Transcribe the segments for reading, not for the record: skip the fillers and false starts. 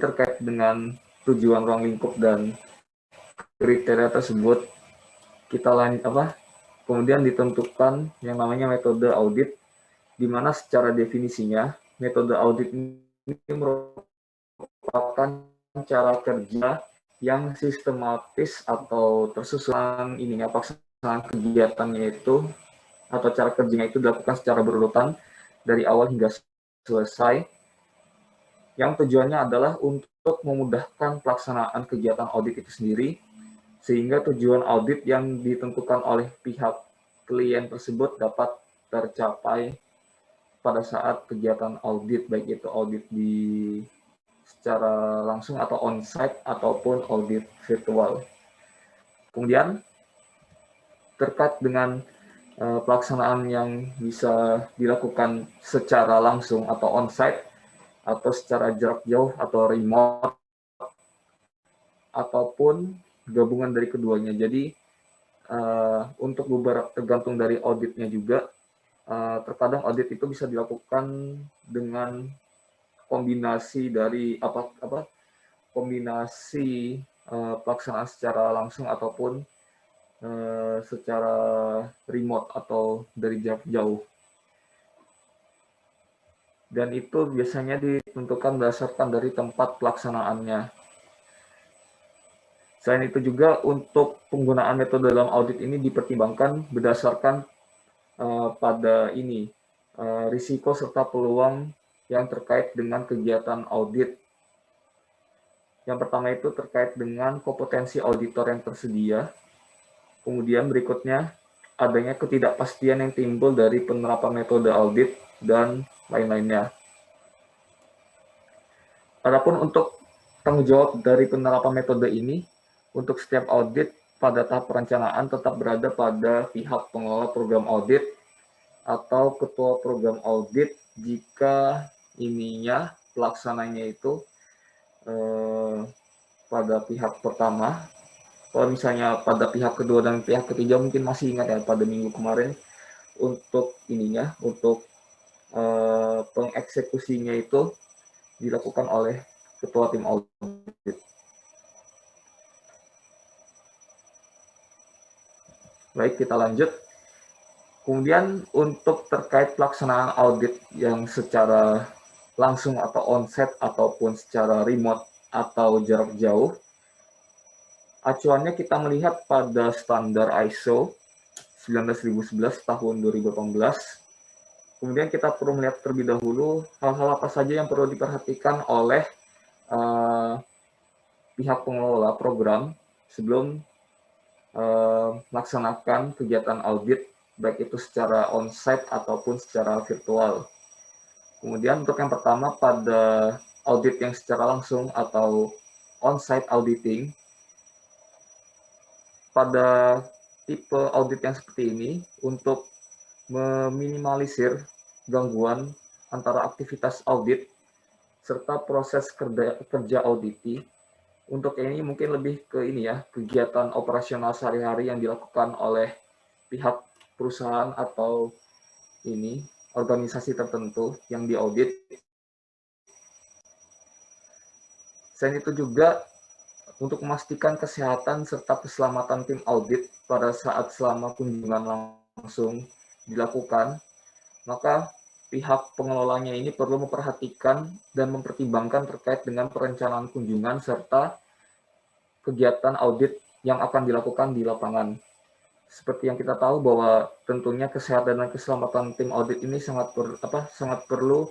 terkait dengan tujuan ruang lingkup dan kriteria tersebut, kemudian ditentukan yang namanya metode audit, di mana secara definisinya metode audit ini merupakan cara kerja yang sistematis atau tersusun pelaksanaan kegiatannya itu atau cara kerjanya itu dilakukan secara berurutan dari awal hingga selesai, yang tujuannya adalah untuk memudahkan pelaksanaan kegiatan audit itu sendiri, sehingga tujuan audit yang ditentukan oleh pihak klien tersebut dapat tercapai pada saat kegiatan audit, baik itu audit secara langsung atau on-site ataupun audit virtual. Kemudian terkait dengan pelaksanaan yang bisa dilakukan secara langsung atau on-site atau secara jarak jauh atau remote ataupun gabungan dari keduanya. Jadi untuk beberapa tergantung dari auditnya juga, terkadang audit itu bisa dilakukan dengan kombinasi dari kombinasi pelaksanaan secara langsung ataupun secara remote atau dari jarak jauh. Dan itu biasanya ditentukan berdasarkan dari tempat pelaksanaannya. Selain itu juga untuk penggunaan metode dalam audit ini dipertimbangkan berdasarkan pada risiko serta peluang yang terkait dengan kegiatan audit. Yang pertama itu terkait dengan kompetensi auditor yang tersedia. Kemudian berikutnya adanya ketidakpastian yang timbul dari penerapan metode audit dan lain-lainnya. Adapun untuk tanggung jawab dari penerapan metode ini, untuk setiap audit pada tahap perencanaan tetap berada pada pihak pengelola program audit atau ketua program audit jika pelaksananya itu pada pihak pertama. Kalau misalnya pada pihak kedua dan pihak ketiga mungkin masih ingat ya pada minggu kemarin, untuk pengeksekusinya itu dilakukan oleh ketua tim audit. Baik, kita lanjut. Kemudian untuk terkait pelaksanaan audit yang secara langsung atau on-site ataupun secara remote atau jarak jauh, acuannya kita melihat pada standar ISO 19011 tahun 2018. Kemudian kita perlu melihat terlebih dahulu hal-hal apa saja yang perlu diperhatikan oleh pihak pengelola program sebelum melaksanakan kegiatan audit, baik itu secara on-site ataupun secara virtual. Kemudian untuk yang pertama, pada audit yang secara langsung atau on-site auditing, pada tipe audit yang seperti ini, untuk meminimalisir gangguan antara aktivitas audit serta proses kerja auditi. Untuk ini mungkin lebih ke kegiatan operasional sehari-hari yang dilakukan oleh pihak perusahaan atau organisasi tertentu yang diaudit. Selain itu juga untuk memastikan kesehatan serta keselamatan tim audit pada saat selama kunjungan langsung dilakukan, maka pihak pengelolanya ini perlu memperhatikan dan mempertimbangkan terkait dengan perencanaan kunjungan serta kegiatan audit yang akan dilakukan di lapangan. Seperti yang kita tahu bahwa tentunya kesehatan dan keselamatan tim audit ini sangat perlu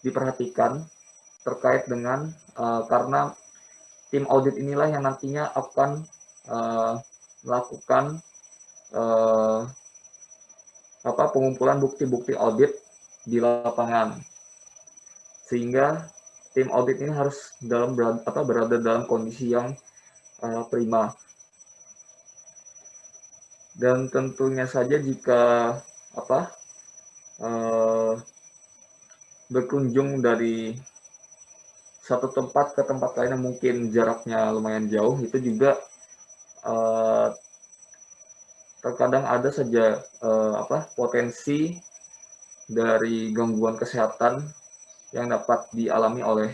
diperhatikan terkait dengan karena tim audit inilah yang nantinya akan melakukan pengumpulan bukti-bukti audit di lapangan, sehingga tim audit ini harus berada dalam kondisi yang prima. Dan tentunya saja jika berkunjung dari satu tempat ke tempat lain yang mungkin jaraknya lumayan jauh, itu juga terkadang ada saja potensi dari gangguan kesehatan yang dapat dialami oleh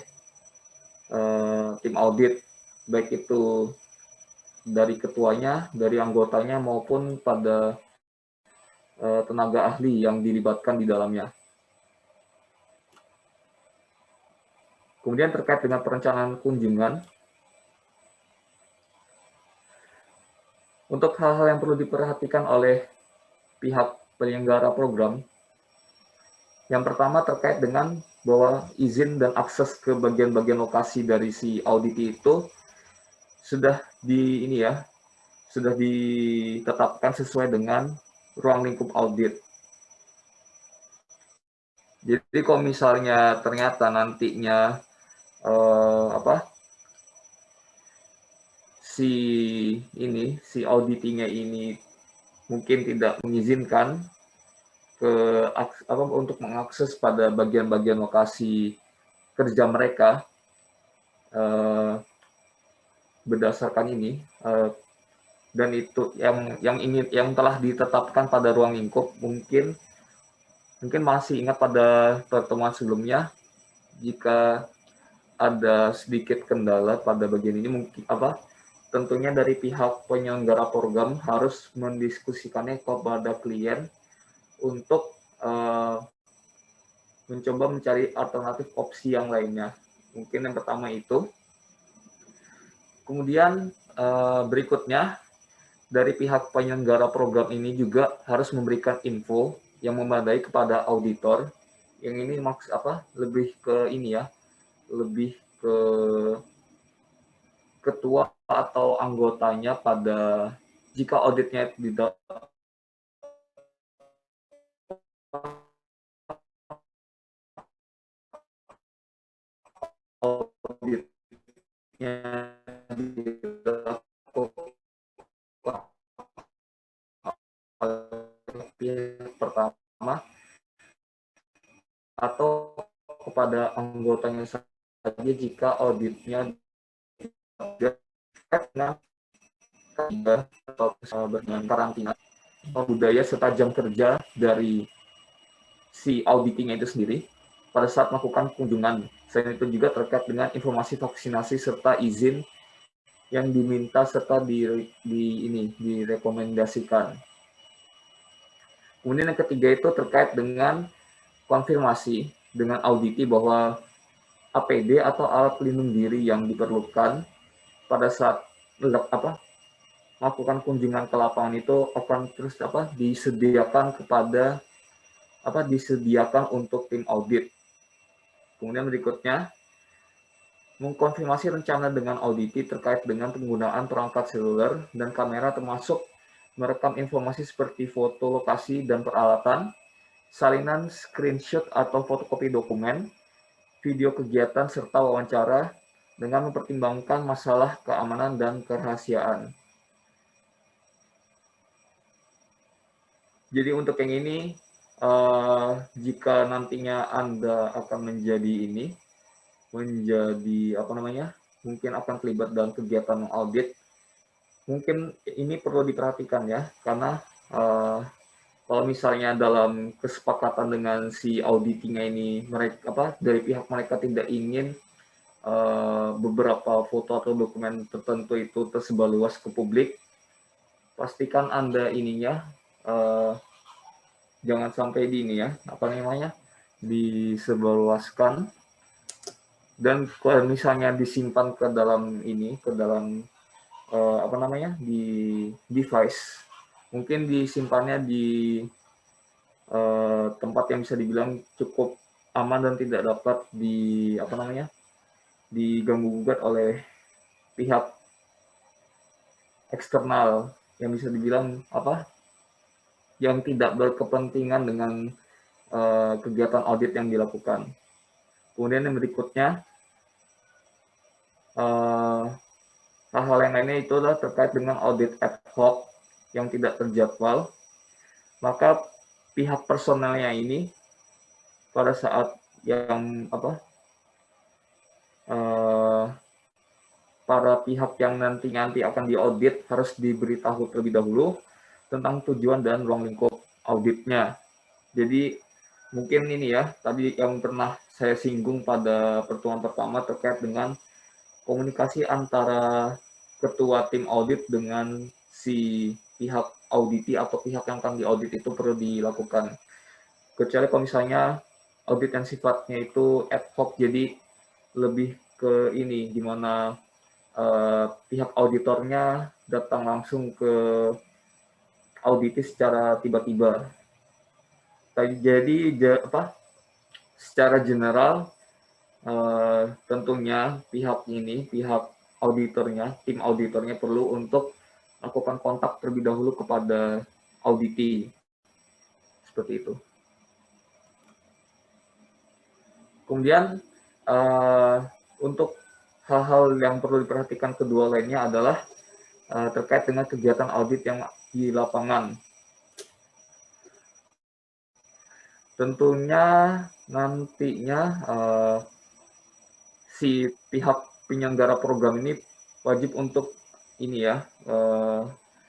tim audit, baik itu dari ketuanya, dari anggotanya, maupun pada tenaga ahli yang dilibatkan di dalamnya. Kemudian terkait dengan perencanaan kunjungan, untuk hal-hal yang perlu diperhatikan oleh pihak penyelenggara program, yang pertama terkait dengan bahwa izin dan akses ke bagian-bagian lokasi dari si audit itu sudah sudah ditetapkan sesuai dengan ruang lingkup audit. Jadi kalau misalnya ternyata nantinya si auditingnya ini mungkin tidak mengizinkan untuk mengakses pada bagian-bagian lokasi kerja mereka berdasarkan ini, dan itu yang telah ditetapkan pada ruang lingkup, mungkin masih ingat pada pertemuan sebelumnya, jika ada sedikit kendala pada bagian ini, mungkin tentunya dari pihak penyelenggara program harus mendiskusikannya kepada klien untuk mencoba mencari alternatif opsi yang lainnya. Mungkin yang pertama itu. Kemudian berikutnya, dari pihak penyelenggara program ini juga harus memberikan info yang memadai kepada auditor. Yang ini lebih ke lebih ke ketua atau anggotanya pada jika auditnya tidak pihak pertama atau kepada anggotanya saja jika auditnya atau dengan karantina budaya serta jam kerja dari si auditingnya itu sendiri pada saat melakukan kunjungan. Selain itu juga terkait dengan informasi vaksinasi serta izin yang diminta serta direkomendasikan. Kemudian yang ketiga itu terkait dengan konfirmasi dengan auditi bahwa APD atau alat pelindung diri yang diperlukan pada saat melakukan kunjungan ke lapangan itu akan terus disediakan untuk tim audit. Kemudian berikutnya, mengkonfirmasi rencana dengan auditi terkait dengan penggunaan perangkat seluler dan kamera, termasuk merekam informasi seperti foto lokasi dan peralatan, salinan screenshot atau fotokopi dokumen, video kegiatan, serta wawancara dengan mempertimbangkan masalah keamanan dan kerahasiaan. Jadi untuk yang ini, jika nantinya Anda akan mungkin akan terlibat dalam kegiatan audit, mungkin ini perlu diperhatikan ya, karena kalau misalnya dalam kesepakatan dengan si auditingnya ini dari pihak mereka tidak ingin beberapa foto atau dokumen tertentu itu tersebar luas ke publik, pastikan Anda jangan sampai disebarluaskan, dan kalau misalnya disimpan ke dalam di device, mungkin disimpannya di tempat yang bisa dibilang cukup aman dan tidak dapat diganggu gugat oleh pihak eksternal yang bisa dibilang yang tidak berkepentingan dengan kegiatan audit yang dilakukan. Kemudian yang berikutnya, hal-hal yang lainnya itu adalah terkait dengan audit ad hoc yang tidak terjadwal. Maka pihak personelnya ini pada saat yang para pihak yang nanti akan diaudit harus diberitahu terlebih dahulu tentang tujuan dan ruang lingkup auditnya. Jadi mungkin ini ya, tadi yang pernah saya singgung pada pertemuan pertama terkait dengan komunikasi antara ketua tim audit dengan si pihak auditi atau pihak yang akan diaudit itu perlu dilakukan. Kecuali kalau misalnya audit yang sifatnya itu ad hoc, jadi lebih ke ini, gimana pihak auditornya datang langsung ke auditi secara tiba-tiba. Jadi secara general tentunya pihak auditornya, tim auditornya perlu untuk lakukan kontak terlebih dahulu kepada auditi, seperti itu. Kemudian untuk hal-hal yang perlu diperhatikan kedua lainnya adalah terkait dengan kegiatan audit yang di lapangan. Tentunya nantinya si pihak penyelenggara program ini wajib untuk ini ya,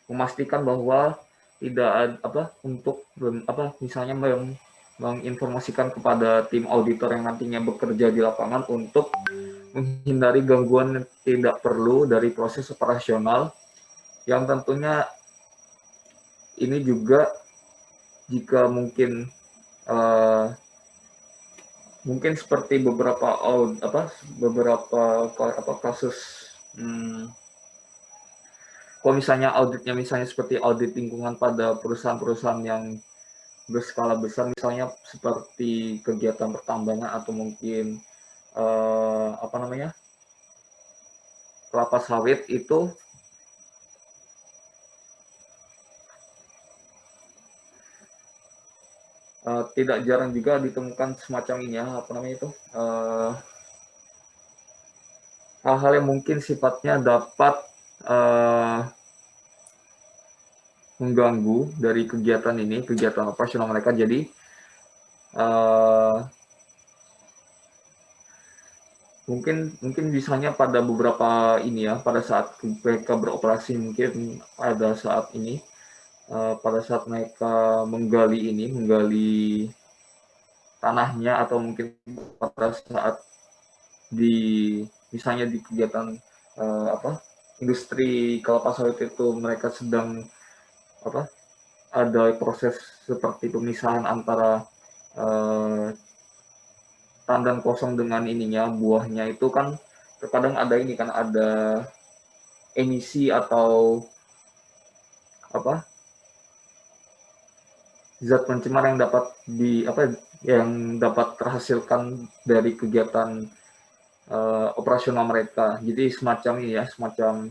memastikan bahwa tidak untuk misalnya menginformasikan kepada tim auditor yang nantinya bekerja di lapangan untuk menghindari gangguan yang tidak perlu dari proses operasional, yang tentunya ini juga jika mungkin mungkin seperti beberapa kasus kalau misalnya auditnya misalnya seperti audit lingkungan pada perusahaan-perusahaan yang berskala besar, misalnya seperti kegiatan pertambangan atau mungkin kelapa sawit, itu tidak jarang juga ditemukan semacam ini ya, hal-hal yang mungkin sifatnya dapat mengganggu dari kegiatan operasional mereka. Jadi mungkin misalnya pada beberapa ini ya, pada saat mereka beroperasi, mungkin pada saat ini pada saat mereka menggali tanahnya, atau mungkin pada saat misalnya di kegiatan industri kelapa sawit itu mereka sedang ada proses seperti pemisahan antara tandan kosong dengan buahnya, itu kan terkadang ada emisi atau zat pencemar yang dapat terhasilkan dari kegiatan operasional mereka. Jadi semacam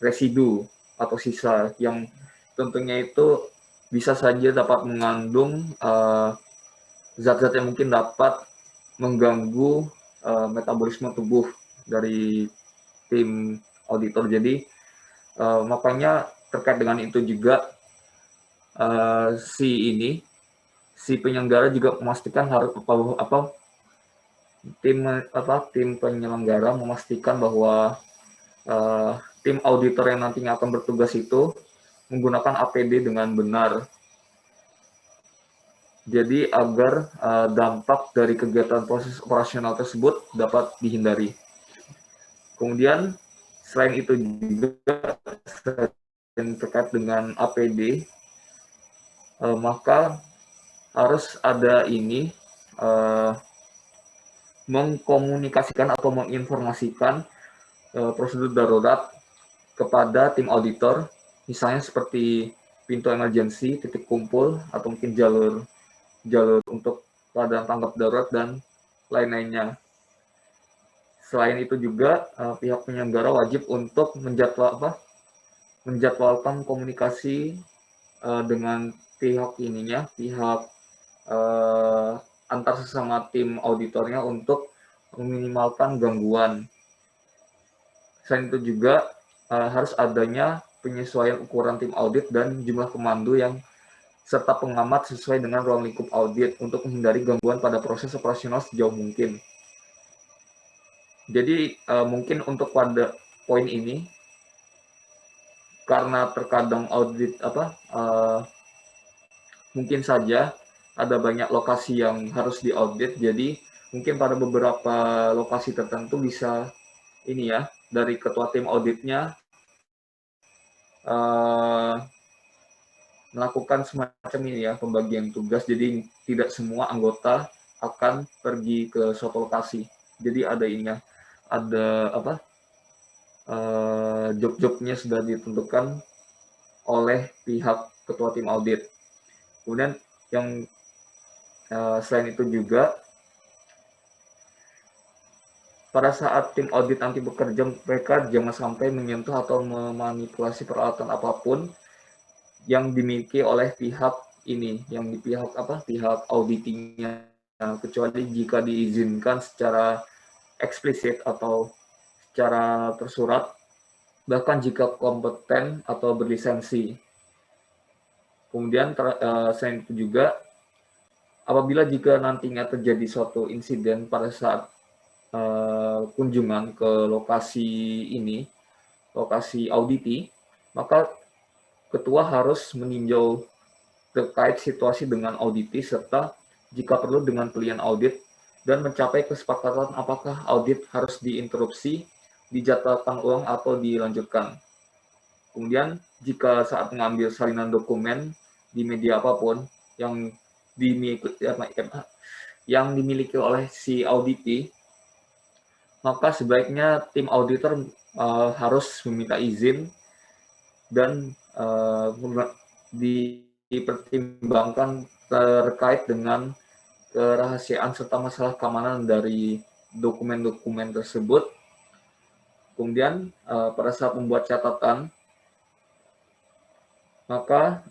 residu atau sisa yang tentunya itu bisa saja dapat mengandung zat-zat yang mungkin dapat mengganggu metabolisme tubuh dari tim auditor. Jadi makanya terkait dengan itu juga si penyelenggara juga memastikan harus tim penyelenggara memastikan bahwa tim auditor yang nantinya akan bertugas itu menggunakan APD dengan benar. Jadi agar dampak dari kegiatan proses operasional tersebut dapat dihindari. Kemudian selain itu juga terkait dengan APD, maka harus ada mengkomunikasikan atau menginformasikan prosedur darurat kepada tim auditor, misalnya seperti pintu emergency, titik kumpul, atau mungkin jalur untuk keadaan tanggap darurat dan lain-lainnya. Selain itu juga pihak penyelenggara wajib untuk menjadwalkan komunikasi dengan pihak antar sesama tim auditornya untuk meminimalkan gangguan. Selain itu juga harus adanya penyesuaian ukuran tim audit dan jumlah komando serta pengamat sesuai dengan ruang lingkup audit untuk menghindari gangguan pada proses operasional sejauh mungkin. Jadi mungkin untuk pada poin ini, karena terkadang audit mungkin saja ada banyak lokasi yang harus diaudit, jadi mungkin pada beberapa lokasi tertentu bisa ini ya, dari ketua tim auditnya melakukan semacam ini ya, pembagian tugas, jadi tidak semua anggota akan pergi ke suatu lokasi. Jadi ada ininya, ada apa, job-jobnya sudah ditentukan oleh pihak ketua tim audit. Kemudian yang selain itu juga, pada saat tim audit nanti bekerja, mereka jangan sampai menyentuh atau memanipulasi peralatan apapun yang dimiliki oleh pihak ini, yang di pihak auditingnya, kecuali jika diizinkan secara eksplisit atau secara tersurat, bahkan jika kompeten atau berlisensi. Kemudian selain itu juga, apabila jika nantinya terjadi suatu insiden pada saat kunjungan ke lokasi auditi, maka ketua harus meninjau terkait situasi dengan auditi serta jika perlu dengan pilihan audit dan mencapai kesepakatan apakah audit harus diinterupsi, dijadwalkan ulang atau dilanjutkan. Kemudian jika saat mengambil salinan dokumen di media apapun yang dimiliki oleh si auditi, maka sebaiknya tim auditor harus meminta izin dan dipertimbangkan terkait dengan kerahasiaan serta masalah keamanan dari dokumen-dokumen tersebut. Kemudian pada saat membuat catatan, maka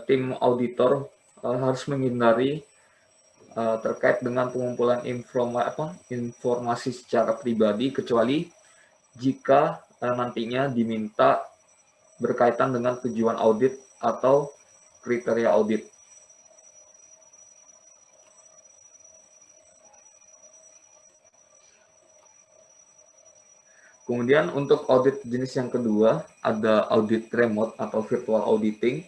tim auditor harus menghindari terkait dengan pengumpulan informasi secara pribadi, kecuali jika nantinya diminta berkaitan dengan tujuan audit atau kriteria audit. Kemudian untuk audit jenis yang kedua, ada audit remote atau virtual auditing,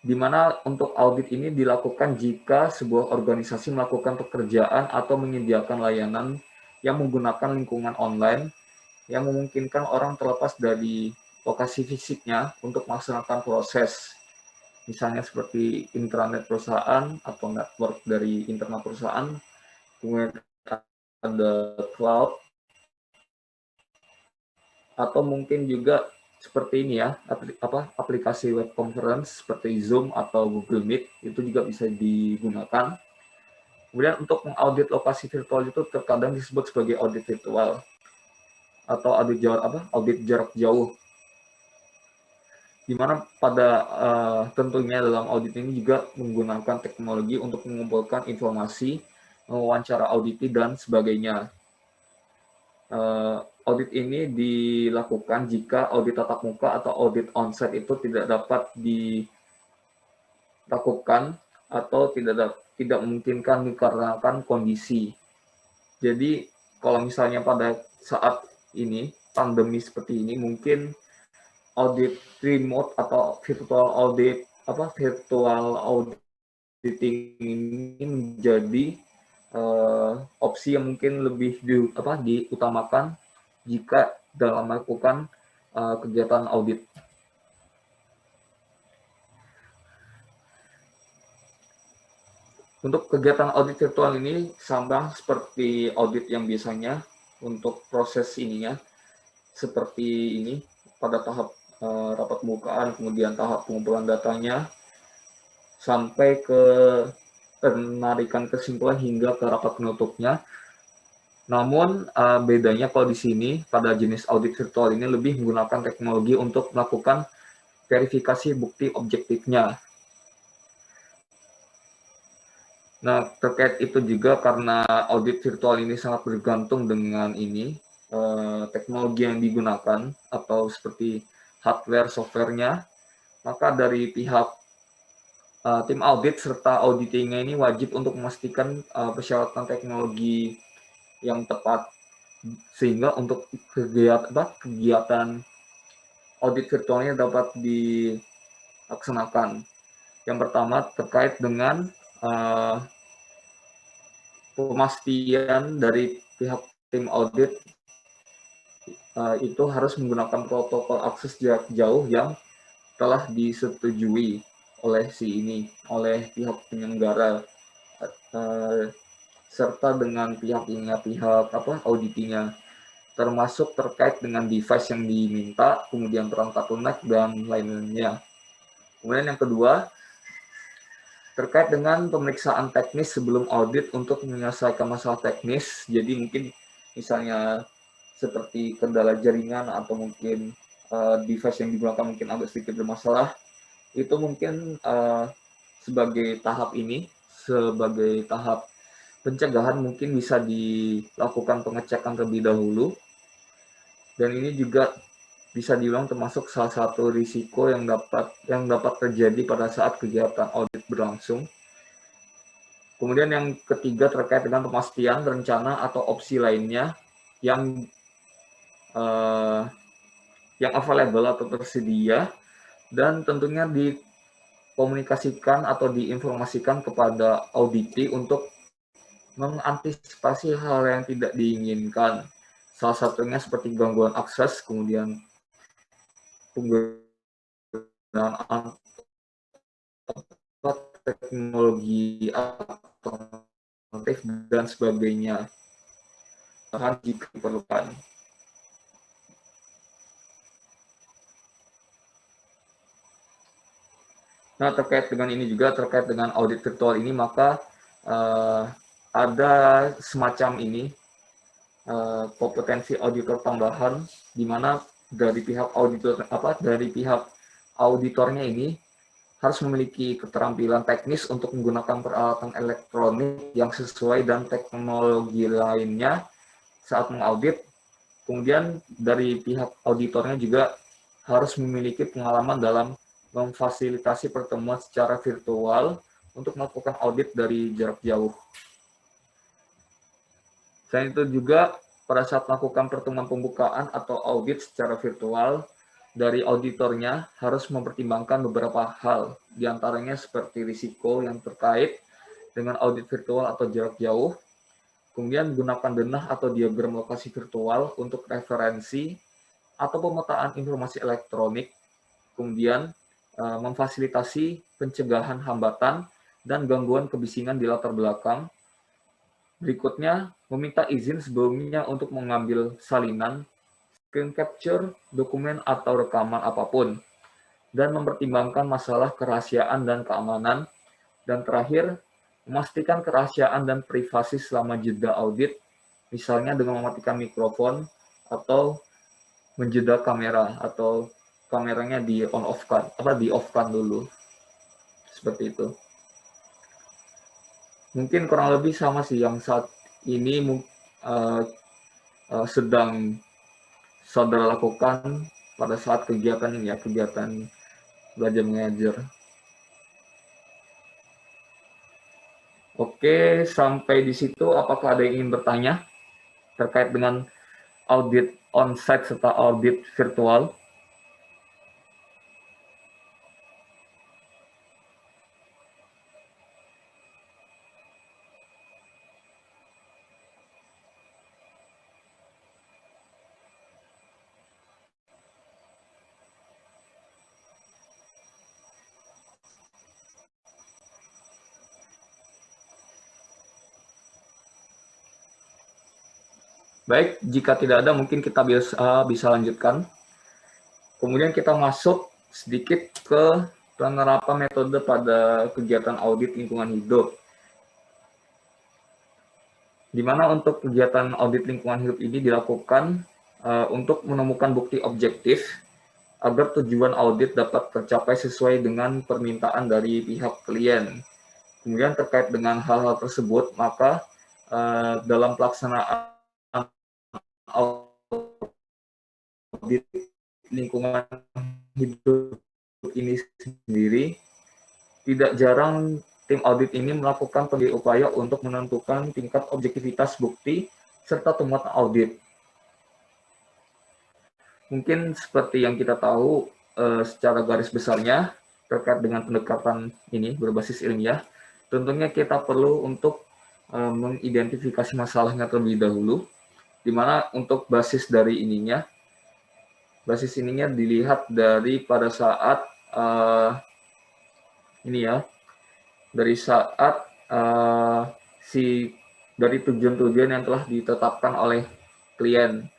di mana untuk audit ini dilakukan jika sebuah organisasi melakukan pekerjaan atau menyediakan layanan yang menggunakan lingkungan online yang memungkinkan orang terlepas dari lokasi fisiknya untuk melaksanakan proses. Misalnya seperti intranet perusahaan atau network dari internal perusahaan, kemudian ada cloud, atau mungkin juga seperti ini ya, aplikasi web conference seperti Zoom atau Google Meet, itu juga bisa digunakan. Kemudian untuk mengaudit lokasi virtual itu terkadang disebut sebagai audit virtual atau audit jarak jauh, di mana pada tentunya dalam audit ini juga menggunakan teknologi untuk mengumpulkan informasi, mewawancara auditi, dan sebagainya. Audit ini dilakukan jika audit tatap muka atau audit onsite itu tidak dapat dilakukan atau tidak memungkinkan dikarenakan kondisi. Jadi kalau misalnya pada saat ini pandemi seperti ini, mungkin audit remote atau virtual auditing ini menjadi opsi yang mungkin lebih diutamakan jika dalam melakukan kegiatan audit. Untuk kegiatan audit virtual ini sama seperti audit yang biasanya. Untuk proses ininya seperti ini, pada tahap rapat pembukaan, kemudian tahap pengumpulan datanya, sampai ke penarikan kesimpulan hingga ke rapat penutupnya. Namun bedanya kalau di sini pada jenis audit virtual ini lebih menggunakan teknologi untuk melakukan verifikasi bukti objektifnya. Nah, terkait itu juga karena audit virtual ini sangat bergantung dengan teknologi yang digunakan atau seperti hardware, softwarenya, maka dari pihak tim audit serta auditingnya ini wajib untuk memastikan persyaratan teknologi yang tepat, sehingga untuk kegiatan audit virtualnya dapat dilaksanakan. Yang pertama terkait dengan pemastian dari pihak tim audit itu harus menggunakan protokol akses jarak jauh yang telah disetujui oleh pihak penyelenggara, serta dengan pihak auditinya, termasuk terkait dengan device yang diminta, kemudian perangkat lunak dan lainnya. Kemudian yang kedua, terkait dengan pemeriksaan teknis sebelum audit untuk menyelesaikan masalah teknis. Jadi mungkin misalnya seperti kendala jaringan atau mungkin device yang digunakan mungkin agak sedikit bermasalah, itu mungkin sebagai tahap pencegahan mungkin bisa dilakukan pengecekan terlebih dahulu. Dan ini juga bisa dibilang termasuk salah satu risiko yang dapat terjadi pada saat kegiatan audit berlangsung. Kemudian yang ketiga terkait dengan pemastian rencana atau opsi lainnya yang available atau tersedia, dan tentunya dikomunikasikan atau diinformasikan kepada auditi untuk mengantisipasi hal yang tidak diinginkan. Salah satunya seperti gangguan akses, kemudian penggunaan teknologi alternatif dan sebagainya jika diperlukan. Nah, terkait dengan ini juga, terkait dengan audit virtual ini, maka ada semacam kompetensi auditor tambahan, di mana dari pihak auditornya ini harus memiliki keterampilan teknis untuk menggunakan peralatan elektronik yang sesuai dan teknologi lainnya saat mengaudit. Kemudian dari pihak auditornya juga harus memiliki pengalaman dalam memfasilitasi pertemuan secara virtual untuk melakukan audit dari jarak jauh. Selain itu juga pada saat melakukan pertemuan pembukaan atau audit secara virtual, dari auditornya harus mempertimbangkan beberapa hal, diantaranya seperti risiko yang terkait dengan audit virtual atau jarak jauh, kemudian gunakan denah atau diagram lokasi virtual untuk referensi atau pemetaan informasi elektronik, kemudian memfasilitasi pencegahan hambatan dan gangguan kebisingan di latar belakang. Berikutnya, meminta izin sebelumnya untuk mengambil salinan, screen capture, dokumen atau rekaman apapun, dan mempertimbangkan masalah kerahasiaan dan keamanan. Dan terakhir, memastikan kerahasiaan dan privasi selama jeda audit, misalnya dengan mematikan mikrofon atau menjeda kamera, atau kameranya di off-kan dulu. Seperti itu. Mungkin kurang lebih sama sih yang saat ini sedang saudara lakukan pada saat kegiatan ini ya, kegiatan belajar mengajar. Oke, sampai di situ apakah ada yang ingin bertanya terkait dengan audit on-site serta audit virtual? Baik, jika tidak ada mungkin kita bisa lanjutkan. Kemudian kita masuk sedikit ke penerapan metode pada kegiatan audit lingkungan hidup. Di mana untuk kegiatan audit lingkungan hidup ini dilakukan untuk menemukan bukti objektif agar tujuan audit dapat tercapai sesuai dengan permintaan dari pihak klien. Kemudian terkait dengan hal-hal tersebut, maka dalam pelaksanaan audit lingkungan hidup ini sendiri, tidak jarang tim audit ini melakukan upaya untuk menentukan tingkat objektivitas bukti serta temuan audit. Mungkin seperti yang kita tahu secara garis besarnya terkait dengan pendekatan ini berbasis ilmiah, tentunya kita perlu untuk mengidentifikasi masalahnya terlebih dahulu, di mana untuk basis ininya dilihat dari pada saat ini ya, dari saat dari tujuan-tujuan yang telah ditetapkan oleh klien.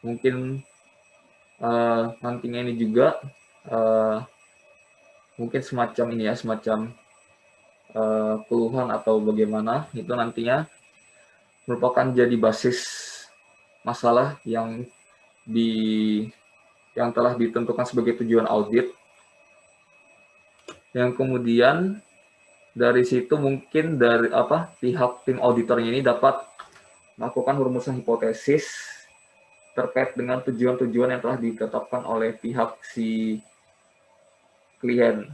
Mungkin nantinya ini juga mungkin semacam ini ya, semacam keluhan atau bagaimana, itu nantinya merupakan jadi basis masalah yang telah ditentukan sebagai tujuan audit, yang kemudian dari situ mungkin dari pihak tim auditornya ini dapat melakukan rumusan hipotesis terkait dengan tujuan-tujuan yang telah ditetapkan oleh pihak si klien.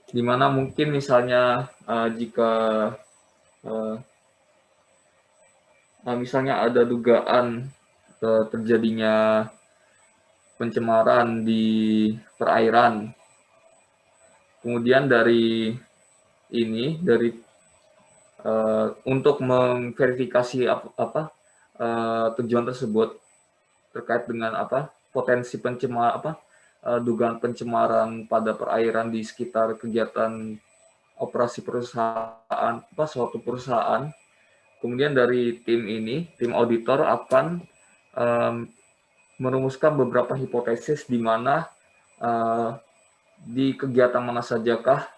Dimana mungkin misalnya jika misalnya ada dugaan terjadinya pencemaran di perairan, kemudian dari untuk memverifikasi tujuan tersebut terkait dengan potensi dugaan pencemaran pada perairan di sekitar kegiatan operasi perusahaan suatu perusahaan. Kemudian dari tim auditor akan merumuskan beberapa hipotesis di mana di kegiatan mana sajakah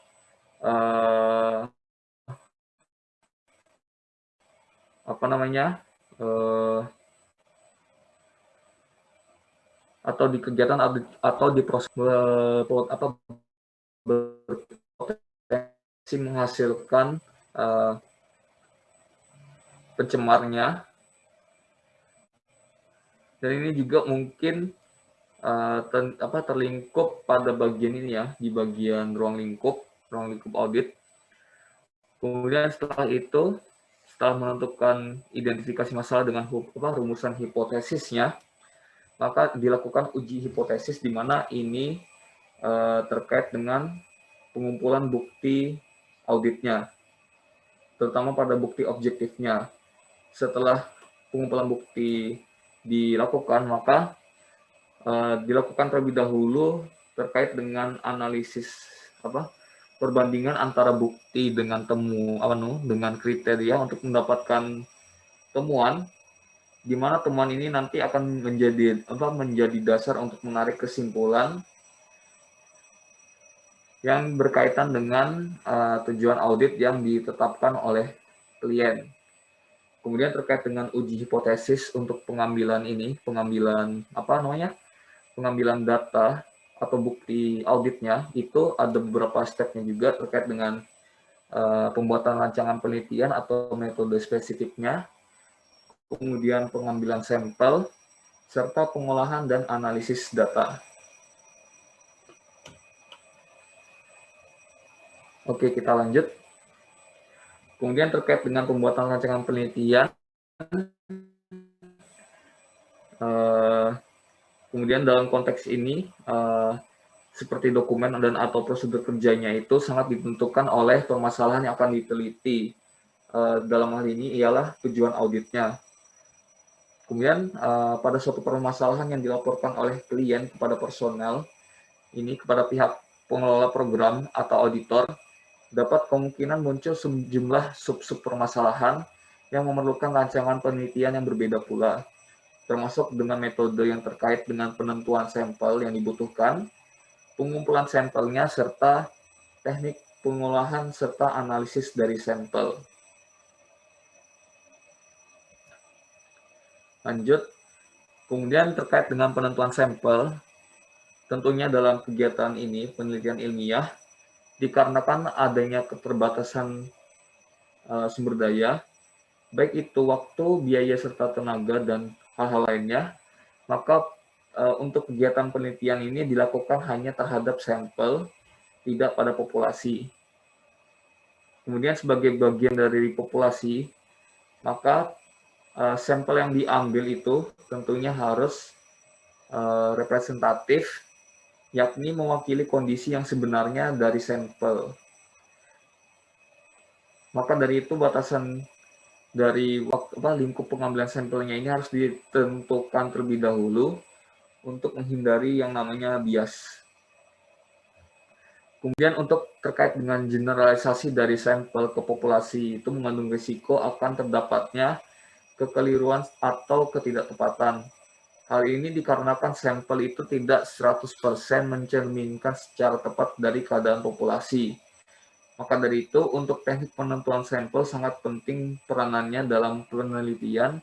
atau di kegiatan atau di proses berpotensi menghasilkan pencemarnya. Dan ini juga mungkin terlingkup pada bagian ini ya, di bagian ruang lingkup audit. Kemudian setelah menentukan identifikasi masalah dengan rumusan hipotesisnya, maka dilakukan uji hipotesis di mana ini terkait dengan pengumpulan bukti auditnya, terutama pada bukti objektifnya. Setelah pengumpulan bukti dilakukan, maka dilakukan terlebih dahulu terkait dengan analisis perbandingan antara bukti dengan dengan kriteria untuk mendapatkan temuan, di mana temuan ini nanti akan menjadi dasar untuk menarik kesimpulan yang berkaitan dengan tujuan audit yang ditetapkan oleh klien. Kemudian terkait dengan uji hipotesis untuk pengambilan data atau bukti auditnya, itu ada beberapa stepnya juga terkait dengan pembuatan rancangan penelitian atau metode spesifiknya, kemudian pengambilan sampel, serta pengolahan dan analisis data. Oke, kita lanjut. Kemudian terkait dengan pembuatan rancangan penelitian, kemudian dalam konteks ini, seperti dokumen dan atau prosedur kerjanya itu sangat ditentukan oleh permasalahan yang akan diteliti. Dalam hal ini ialah tujuan auditnya. Kemudian pada suatu permasalahan yang dilaporkan oleh klien kepada personel, ini kepada pihak pengelola program atau auditor, dapat kemungkinan muncul sejumlah sub-sub permasalahan yang memerlukan rancangan penelitian yang berbeda pula, termasuk dengan metode yang terkait dengan penentuan sampel yang dibutuhkan, pengumpulan sampelnya, serta teknik pengolahan serta analisis dari sampel. Lanjut, kemudian terkait dengan penentuan sampel, tentunya dalam kegiatan ini, penelitian ilmiah, dikarenakan adanya keterbatasan sumber daya, baik itu waktu, biaya, serta tenaga, dan hal-hal lainnya, maka untuk kegiatan penelitian ini dilakukan hanya terhadap sampel, tidak pada populasi. Kemudian sebagai bagian dari populasi, maka sampel yang diambil itu tentunya harus representatif yakni mewakili kondisi yang sebenarnya dari sampel. Maka dari itu batasan dari lingkup pengambilan sampelnya ini harus ditentukan terlebih dahulu untuk menghindari yang namanya bias. Kemudian untuk terkait dengan generalisasi dari sampel ke populasi itu mengandung risiko akan terdapatnya kekeliruan atau ketidaktepatan. Hal ini dikarenakan sampel itu tidak 100% mencerminkan secara tepat dari keadaan populasi. Maka dari itu, untuk teknik penentuan sampel sangat penting peranannya dalam penelitian,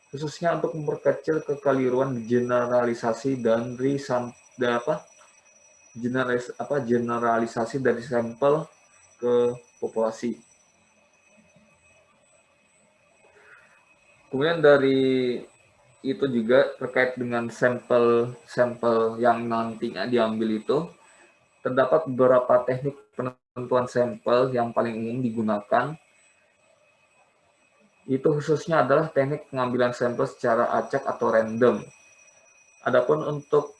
khususnya untuk memperkecil kekeliruan generalisasi generalisasi dari sampel ke populasi. Kemudian dari itu juga terkait dengan sampel yang nantinya diambil itu, terdapat beberapa teknik penentuan sampel yang paling umum digunakan. Itu khususnya adalah teknik pengambilan sampel secara acak atau random. Adapun untuk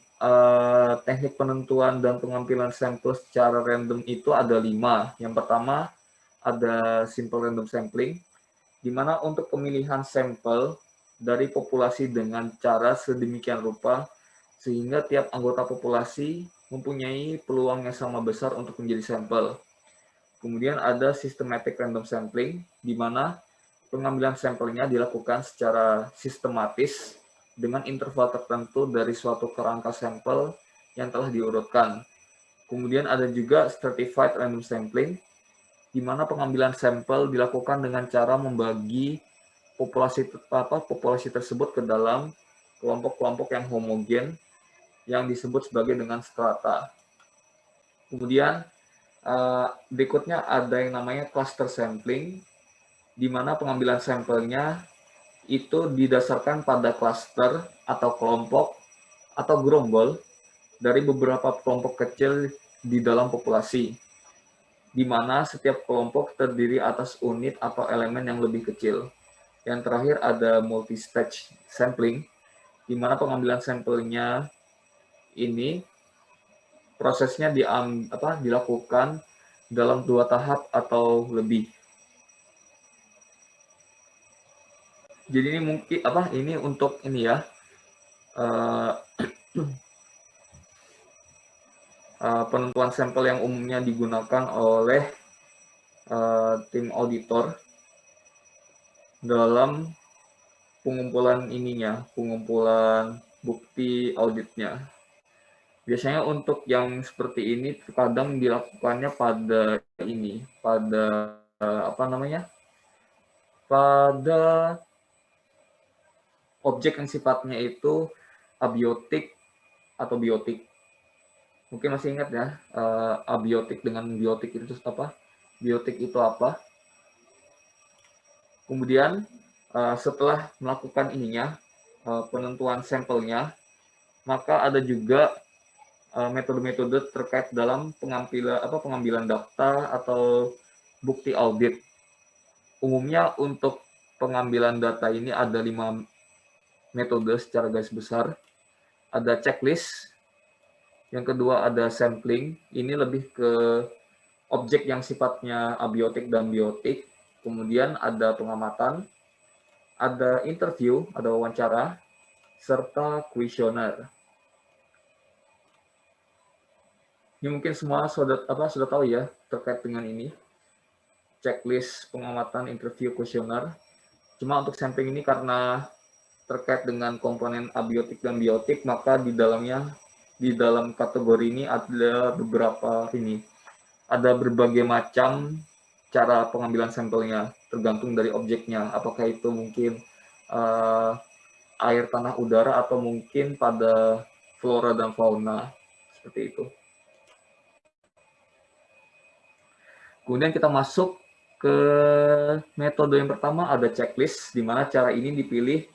teknik penentuan dan pengambilan sampel secara random itu ada 5. Yang pertama ada simple random sampling, di mana untuk pemilihan sampel dari populasi dengan cara sedemikian rupa sehingga tiap anggota populasi mempunyai peluang yang sama besar untuk menjadi sampel. Kemudian ada systematic random sampling, di mana pengambilan sampelnya dilakukan secara sistematis dengan interval tertentu dari suatu kerangka sampel yang telah diurutkan. Kemudian ada juga stratified random sampling, di mana pengambilan sampel dilakukan dengan cara membagi populasi tersebut ke dalam kelompok-kelompok yang homogen yang disebut sebagai dengan strata. Kemudian berikutnya ada yang namanya cluster sampling, di mana pengambilan sampelnya itu didasarkan pada cluster atau kelompok atau gerombol dari beberapa kelompok kecil di dalam populasi, di mana setiap kelompok terdiri atas unit atau elemen yang lebih kecil. Yang terakhir ada multi-stage sampling, di mana pengambilan sampelnya ini prosesnya dilakukan dalam 2 tahap atau lebih. Jadi ini mungkin ini untuk ini ya penentuan sampel yang umumnya digunakan oleh tim auditor dalam pengumpulan bukti auditnya. Biasanya untuk yang seperti ini kadang dilakukannya pada pada objek yang sifatnya itu abiotik atau biotik. Mungkin masih ingat ya, abiotik dengan biotik itu apa? Biotik itu apa? Kemudian setelah melakukan penentuan sampelnya, maka ada juga metode-metode terkait dalam pengambilan data atau bukti audit. Umumnya untuk pengambilan data ini ada 5 metode secara garis besar. Ada checklist, yang kedua ada sampling, ini lebih ke objek yang sifatnya abiotik dan biotik. Kemudian ada pengamatan, ada interview, ada wawancara, serta kuesioner. Ini mungkin semua sudah tahu ya terkait dengan ini. Checklist, pengamatan, interview, kuesioner. Cuma untuk sampling ini karena terkait dengan komponen abiotik dan biotik, maka di dalam kategori ini ada berbagai macam cara pengambilan sampelnya, tergantung dari objeknya. Apakah itu mungkin air, tanah, udara, atau mungkin pada flora dan fauna, seperti itu. Kemudian kita masuk ke metode yang pertama, ada checklist, di mana cara ini dipilih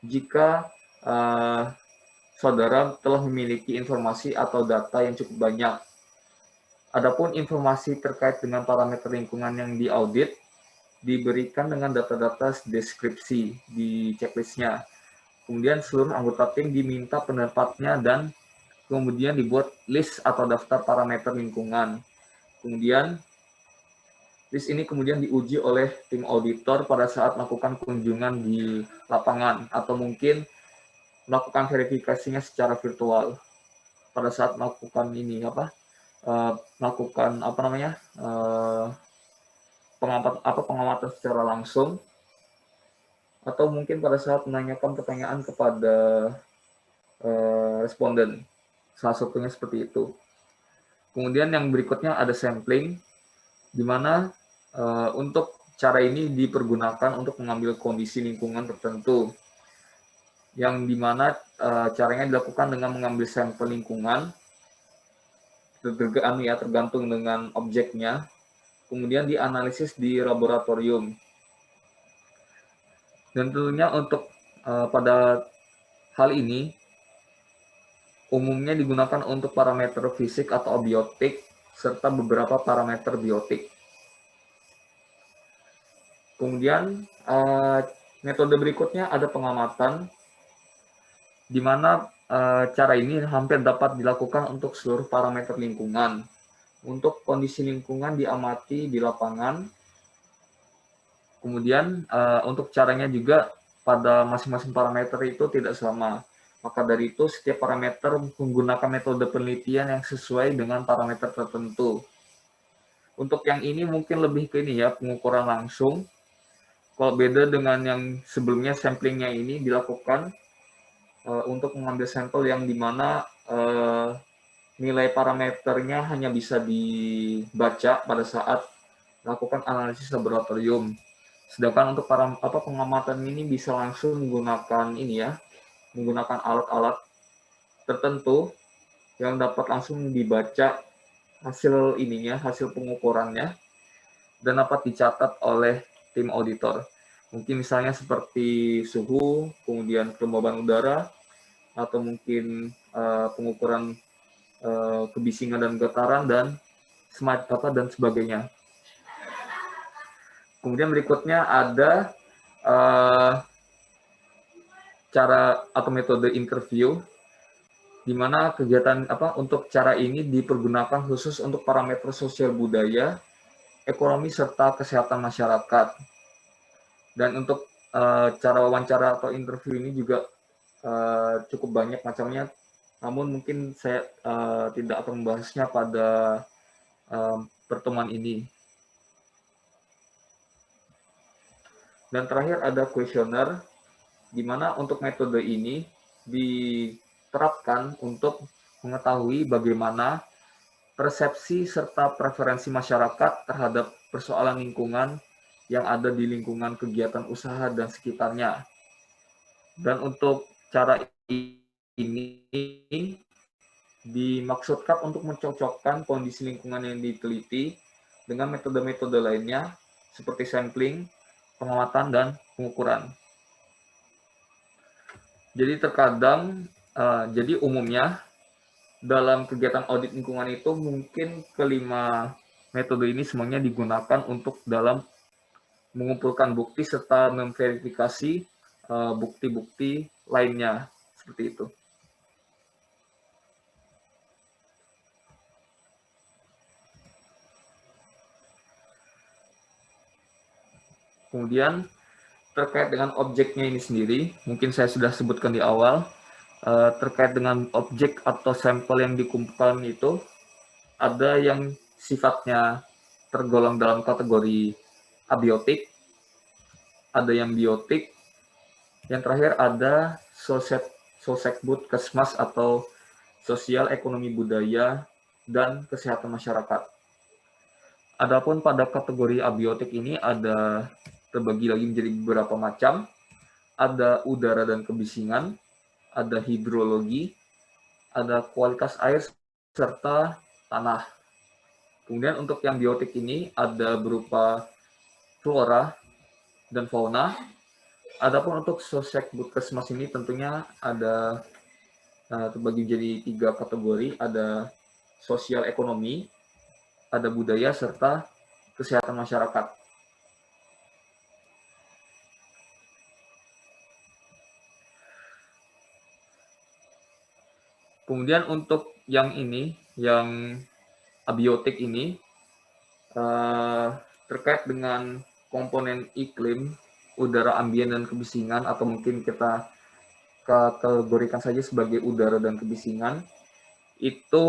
jika saudara telah memiliki informasi atau data yang cukup banyak. Adapun informasi terkait dengan parameter lingkungan yang diaudit diberikan dengan data-data deskripsi di checklistnya. Kemudian seluruh anggota tim diminta pendapatnya dan kemudian dibuat list atau daftar parameter lingkungan. Kemudian list ini kemudian diuji oleh tim auditor pada saat melakukan kunjungan di lapangan atau mungkin melakukan verifikasinya secara virtual pada saat melakukan ini melakukan pengamatan secara langsung atau mungkin pada saat menanyakan pertanyaan kepada responden. Salah satunya seperti itu. Kemudian yang berikutnya ada sampling, di mana untuk cara ini dipergunakan untuk mengambil kondisi lingkungan tertentu, yang di mana caranya dilakukan dengan mengambil sampel lingkungan, tergantung dengan objeknya, kemudian dianalisis di laboratorium. Dan tentunya untuk pada hal ini, umumnya digunakan untuk parameter fisik atau abiotik, serta beberapa parameter biotik. Kemudian metode berikutnya ada pengamatan, di mana cara ini hampir dapat dilakukan untuk seluruh parameter lingkungan. Untuk kondisi lingkungan diamati di lapangan. Kemudian untuk caranya juga pada masing-masing parameter itu tidak sama. Maka dari itu setiap parameter menggunakan metode penelitian yang sesuai dengan parameter tertentu. Untuk yang ini mungkin lebih ke ini ya, pengukuran langsung. Kalau beda dengan yang sebelumnya, samplingnya ini dilakukan untuk mengambil sampel yang dimana nilai parameternya hanya bisa dibaca pada saat melakukan analisis laboratorium. Sedangkan untuk pengamatan ini bisa langsung menggunakan alat-alat tertentu yang dapat langsung dibaca hasil pengukurannya dan dapat dicatat oleh tim auditor. Mungkin misalnya seperti suhu, kemudian kelembaban udara, atau mungkin pengukuran kebisingan dan getaran dan sebagainya. Kemudian berikutnya ada cara atau metode interview, di mana untuk cara ini dipergunakan khusus untuk parameter sosial budaya, ekonomi, serta kesehatan masyarakat. Dan untuk cara wawancara atau interview ini juga cukup banyak macamnya, namun mungkin saya tidak akan membahasnya pada pertemuan ini. Dan terakhir ada kuesioner, di mana untuk metode ini diterapkan untuk mengetahui bagaimana persepsi serta preferensi masyarakat terhadap persoalan lingkungan yang ada di lingkungan kegiatan usaha dan sekitarnya. Dan untuk cara ini dimaksudkan untuk mencocokkan kondisi lingkungan yang diteliti dengan metode-metode lainnya seperti sampling, pengamatan, dan pengukuran. Jadi umumnya dalam kegiatan audit lingkungan itu mungkin kelima metode ini semuanya digunakan untuk dalam mengumpulkan bukti serta memverifikasi bukti-bukti lainnya, seperti itu. Kemudian terkait dengan objeknya ini sendiri, mungkin saya sudah sebutkan di awal, terkait dengan objek atau sampel yang dikumpulkan itu, ada yang sifatnya tergolong dalam kategori abiotik, ada yang biotik, yang terakhir ada Sosekbud-Kesmas atau Sosial Ekonomi Budaya dan Kesehatan Masyarakat. Adapun pada kategori abiotik ini ada terbagi lagi menjadi beberapa macam. Ada udara dan kebisingan, ada hidrologi, ada kualitas air, serta tanah. Kemudian untuk yang biotik ini ada berupa flora dan fauna. Adapun untuk Sosekbud-Kesmas ini tentunya ada terbagi menjadi 3 kategori, ada sosial ekonomi, ada budaya, serta kesehatan masyarakat. Kemudian untuk yang ini, yang abiotik ini, terkait dengan komponen iklim, udara ambien dan kebisingan, atau mungkin kita kategorikan saja sebagai udara dan kebisingan, itu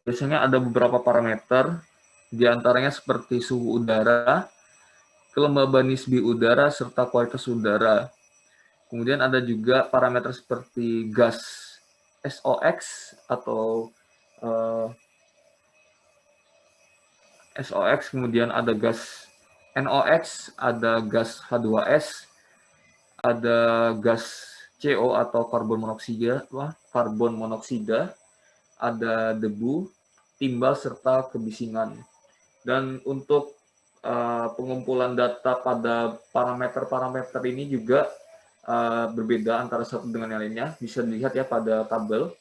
biasanya ada beberapa parameter, diantaranya seperti suhu udara, kelembaban nisbi udara, serta kualitas udara. Kemudian ada juga parameter seperti gas SOx atau SOx, kemudian ada gas NOx, ada gas H2S, ada gas CO atau karbon monoksida, ada debu, timbal, serta kebisingan. Dan untuk pengumpulan data pada parameter-parameter ini juga berbeda antara satu dengan yang lainnya. Bisa dilihat ya pada tabel.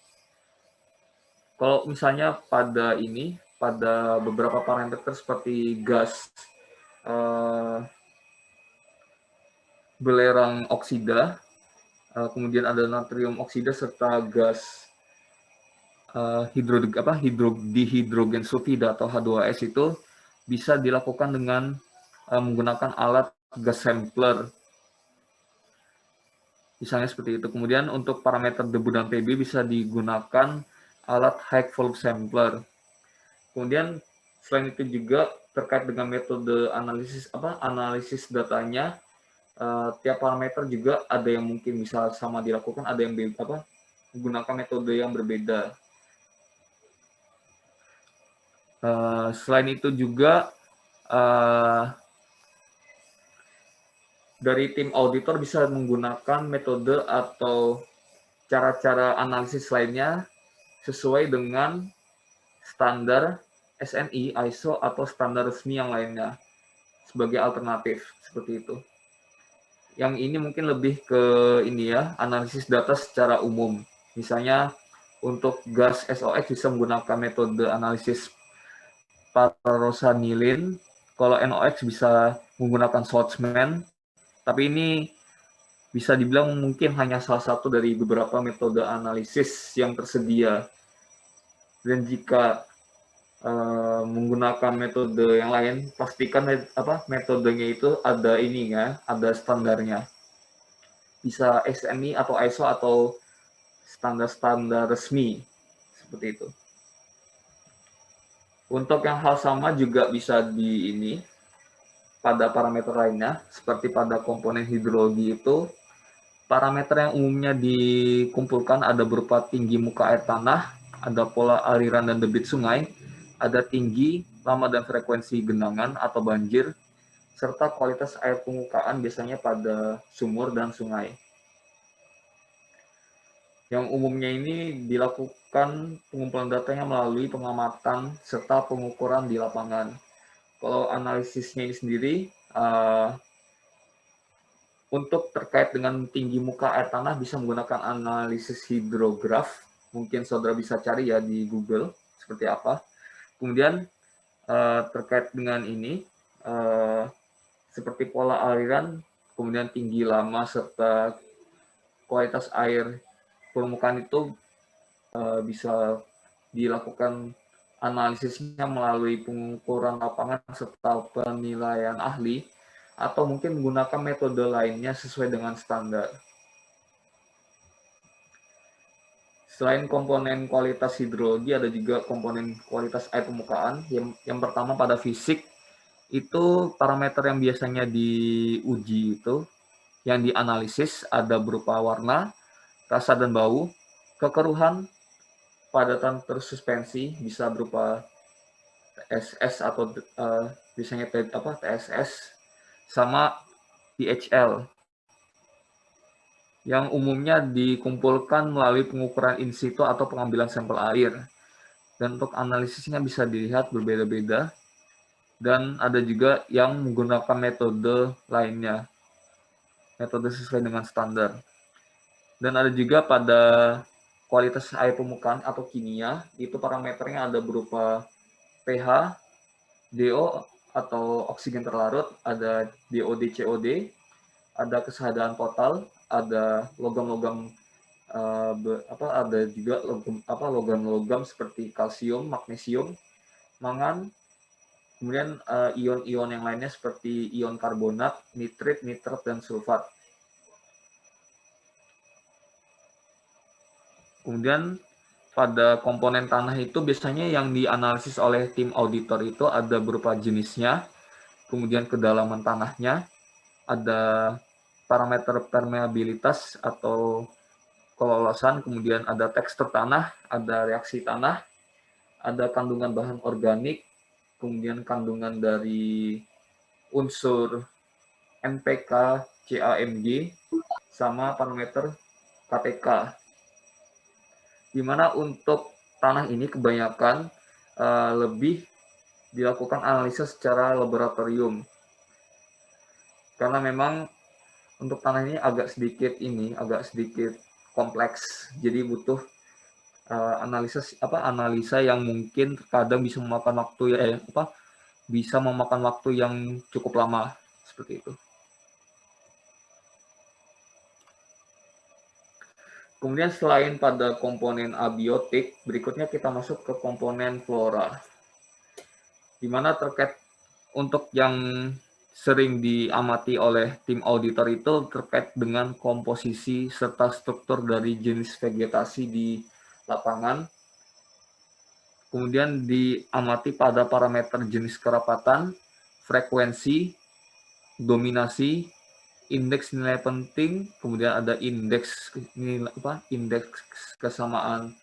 Kalau misalnya pada beberapa parameter seperti gas belerang oksida, kemudian ada natrium oksida, serta gas dihidrogen sulfida atau H2S itu bisa dilakukan dengan menggunakan alat gas sampler. Misalnya seperti itu. Kemudian untuk parameter debu dan PB bisa digunakan alat high volume sampler. Kemudian selain itu juga terkait dengan metode analisis datanya, tiap parameter juga ada yang mungkin bisa sama dilakukan, ada yang menggunakan metode yang berbeda. Selain itu juga dari tim auditor bisa menggunakan metode atau cara-cara analisis lainnya sesuai dengan standar SNI, ISO, atau standar resmi yang lainnya sebagai alternatif, seperti itu. Yang ini mungkin lebih ke analisis data secara umum. Misalnya untuk gas SOx bisa menggunakan metode analisis parosanilin, kalau NOx bisa menggunakan Schwarzman, tapi ini bisa dibilang mungkin hanya salah satu dari beberapa metode analisis yang tersedia. Dan jika menggunakan metode yang lain, pastikan metodenya itu ada standarnya. Bisa SNI atau ISO atau standar-standar resmi, seperti itu. Untuk yang hal sama juga bisa pada parameter lainnya, seperti pada komponen hidrologi itu, parameter yang umumnya dikumpulkan ada berupa tinggi muka air tanah, ada pola aliran dan debit sungai, ada tinggi, lama dan frekuensi genangan atau banjir, serta kualitas air permukaan biasanya pada sumur dan sungai. Yang umumnya ini dilakukan pengumpulan datanya melalui pengamatan serta pengukuran di lapangan. Kalau analisisnya ini sendiri, untuk terkait dengan tinggi muka air tanah bisa menggunakan analisis hidrograf. Mungkin saudara bisa cari ya di Google seperti apa. Kemudian terkait dengan ini, seperti pola aliran, kemudian tinggi, lama, serta kualitas air permukaan itu bisa dilakukan analisisnya melalui pengukuran lapangan serta penilaian ahli, atau mungkin menggunakan metode lainnya sesuai dengan standar. Selain komponen kualitas hidrologi, ada juga komponen kualitas air permukaan. Yang pertama pada fisik, itu parameter yang biasanya diuji itu, yang dianalisis ada berupa warna, rasa dan bau, kekeruhan, padatan tersuspensi, bisa berupa TSS atau biasanya TSS, sama PHL, yang umumnya dikumpulkan melalui pengukuran in situ atau pengambilan sampel air. Dan untuk analisisnya bisa dilihat berbeda-beda, dan ada juga yang menggunakan metode lainnya, metode sesuai dengan standar. Dan ada juga pada kualitas air permukaan atau kimia, itu parameternya ada berupa pH, DO atau oksigen terlarut, ada DOD, COD, ada kesadaran total, ada logam-logam ada juga logam-logam seperti kalsium, magnesium, mangan, kemudian ion-ion yang lainnya seperti ion karbonat, nitrit, nitrat, dan sulfat. Kemudian pada komponen tanah itu biasanya yang dianalisis oleh tim auditor itu ada berupa jenisnya, kemudian kedalaman tanahnya, ada parameter permeabilitas atau kelolosan, kemudian ada tekstur tanah, ada reaksi tanah, ada kandungan bahan organik, kemudian kandungan dari unsur NPK, CAMG, sama parameter KTK. Di mana untuk tanah ini kebanyakan lebih dilakukan analisa secara laboratorium. Karena memang untuk tanah ini agak sedikit kompleks, jadi butuh analisa yang mungkin kadang bisa memakan waktu yang cukup lama seperti itu. Kemudian selain pada komponen abiotik, berikutnya kita masuk ke komponen flora. Di mana terkait untuk yang sering diamati oleh tim auditor itu terkait dengan komposisi serta struktur dari jenis vegetasi di lapangan. Kemudian diamati pada parameter jenis kerapatan, frekuensi, dominasi, indeks nilai penting, kemudian ada indeks kesamaan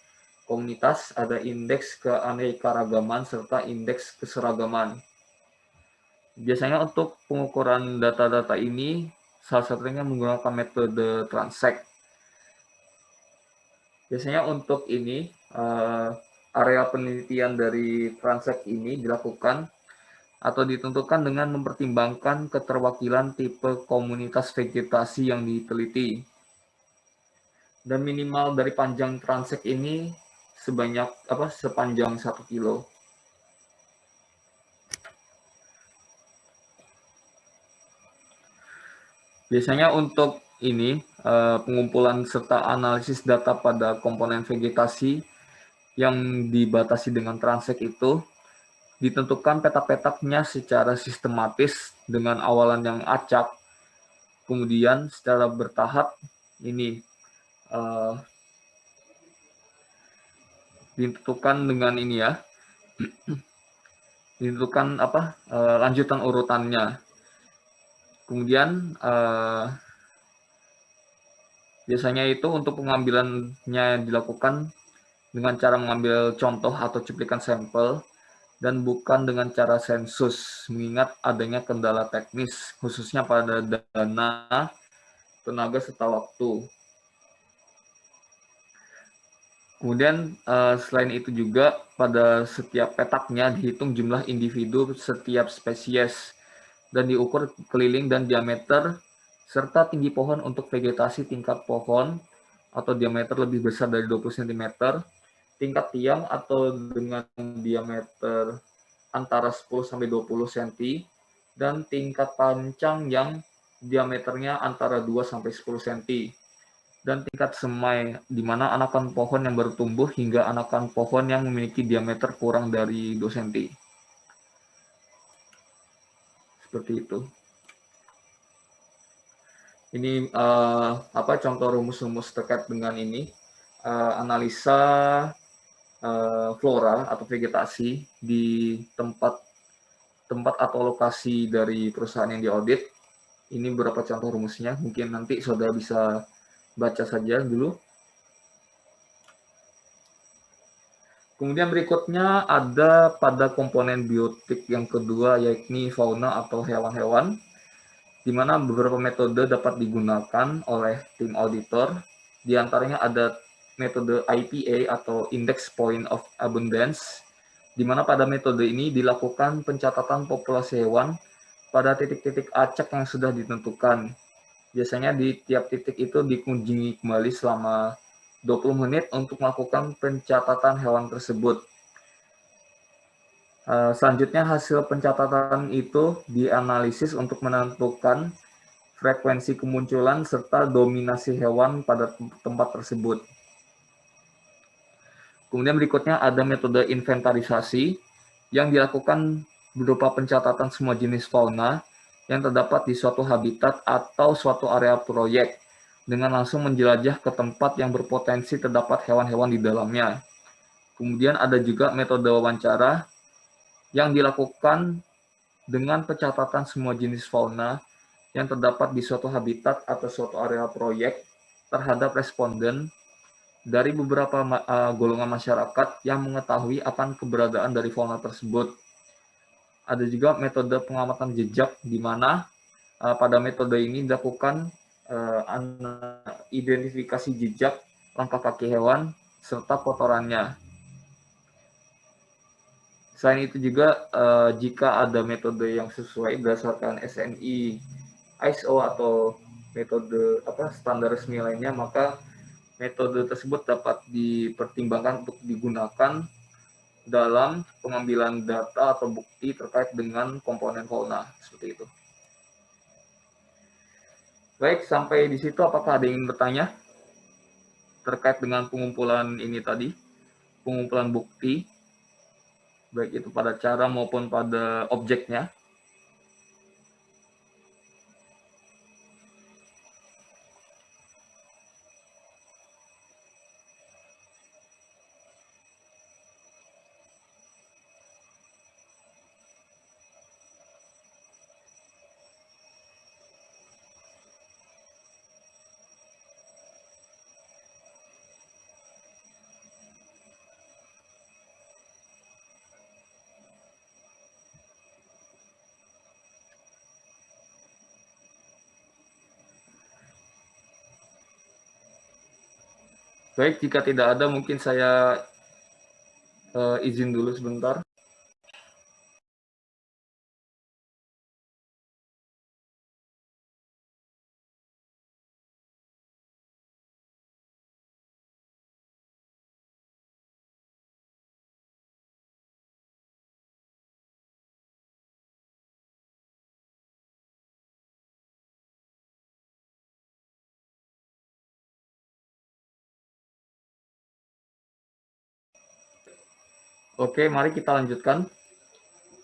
komunitas, ada indeks keanekaragaman, serta indeks keseragaman. Biasanya untuk pengukuran data-data ini, salah satunya menggunakan metode Transect. Biasanya untuk ini, area penelitian dari Transect ini dilakukan atau ditentukan dengan mempertimbangkan keterwakilan tipe komunitas vegetasi yang diteliti. Dan minimal dari panjang Transect ini sepanjang 1 kilo. Biasanya untuk ini, pengumpulan serta analisis data pada komponen vegetasi yang dibatasi dengan Transect itu ditentukan petak-petaknya secara sistematis dengan awalan yang acak, kemudian secara bertahap ini ditentukan dengan ini ya, ditentukan lanjutan urutannya. Kemudian biasanya itu untuk pengambilannya dilakukan dengan cara mengambil contoh atau cuplikan sampel dan bukan dengan cara sensus, mengingat adanya kendala teknis, khususnya pada dana, tenaga, serta waktu. Kemudian selain itu juga pada setiap petaknya dihitung jumlah individu setiap spesies dan diukur keliling dan diameter serta tinggi pohon untuk vegetasi tingkat pohon atau diameter lebih besar dari 20 cm, tingkat tiang atau dengan diameter antara 10-20 cm, dan tingkat pancang yang diameternya antara 2-10 cm, dan tingkat semai, di mana anakan pohon yang baru tumbuh hingga anakan pohon yang memiliki diameter kurang dari 2 cm. Seperti itu. Ini contoh rumus-rumus terkait dengan ini, analisa flora atau vegetasi di tempat atau lokasi dari perusahaan yang diaudit. Ini beberapa contoh rumusnya, mungkin nanti saudara bisa baca saja dulu. Kemudian berikutnya ada pada komponen biotik yang kedua, yakni fauna atau hewan-hewan, di mana beberapa metode dapat digunakan oleh tim auditor. Di antaranya ada metode IPA atau Index Point of Abundance, di mana pada metode ini dilakukan pencatatan populasi hewan pada titik-titik acak yang sudah ditentukan. Biasanya di tiap titik itu dikunjungi kembali selama 20 menit untuk melakukan pencatatan hewan tersebut. Selanjutnya hasil pencatatan itu dianalisis untuk menentukan frekuensi kemunculan, serta dominasi hewan pada tempat tersebut. Kemudian berikutnya ada metode inventarisasi yang dilakukan berupa pencatatan semua jenis fauna yang terdapat di suatu habitat atau suatu area proyek dengan langsung menjelajah ke tempat yang berpotensi terdapat hewan-hewan di dalamnya. Kemudian ada juga metode wawancara yang dilakukan dengan pencatatan semua jenis fauna yang terdapat di suatu habitat atau suatu area proyek terhadap responden dari beberapa golongan masyarakat yang mengetahui akan keberadaan dari fauna tersebut. Ada juga metode pengamatan jejak, di mana pada metode ini dilakukan identifikasi jejak langkah kaki hewan serta kotorannya. Selain itu juga jika ada metode yang sesuai berdasarkan SNI, ISO atau metode standar resmi lainnya, maka metode tersebut dapat dipertimbangkan untuk digunakan dalam pengambilan data atau bukti terkait dengan komponen fauna, seperti itu. Baik, sampai di situ apakah ada yang ingin bertanya terkait dengan pengumpulan ini tadi, pengumpulan bukti, baik itu pada cara maupun pada objeknya? Baik, jika tidak ada mungkin saya izin dulu sebentar. Oke, mari kita lanjutkan.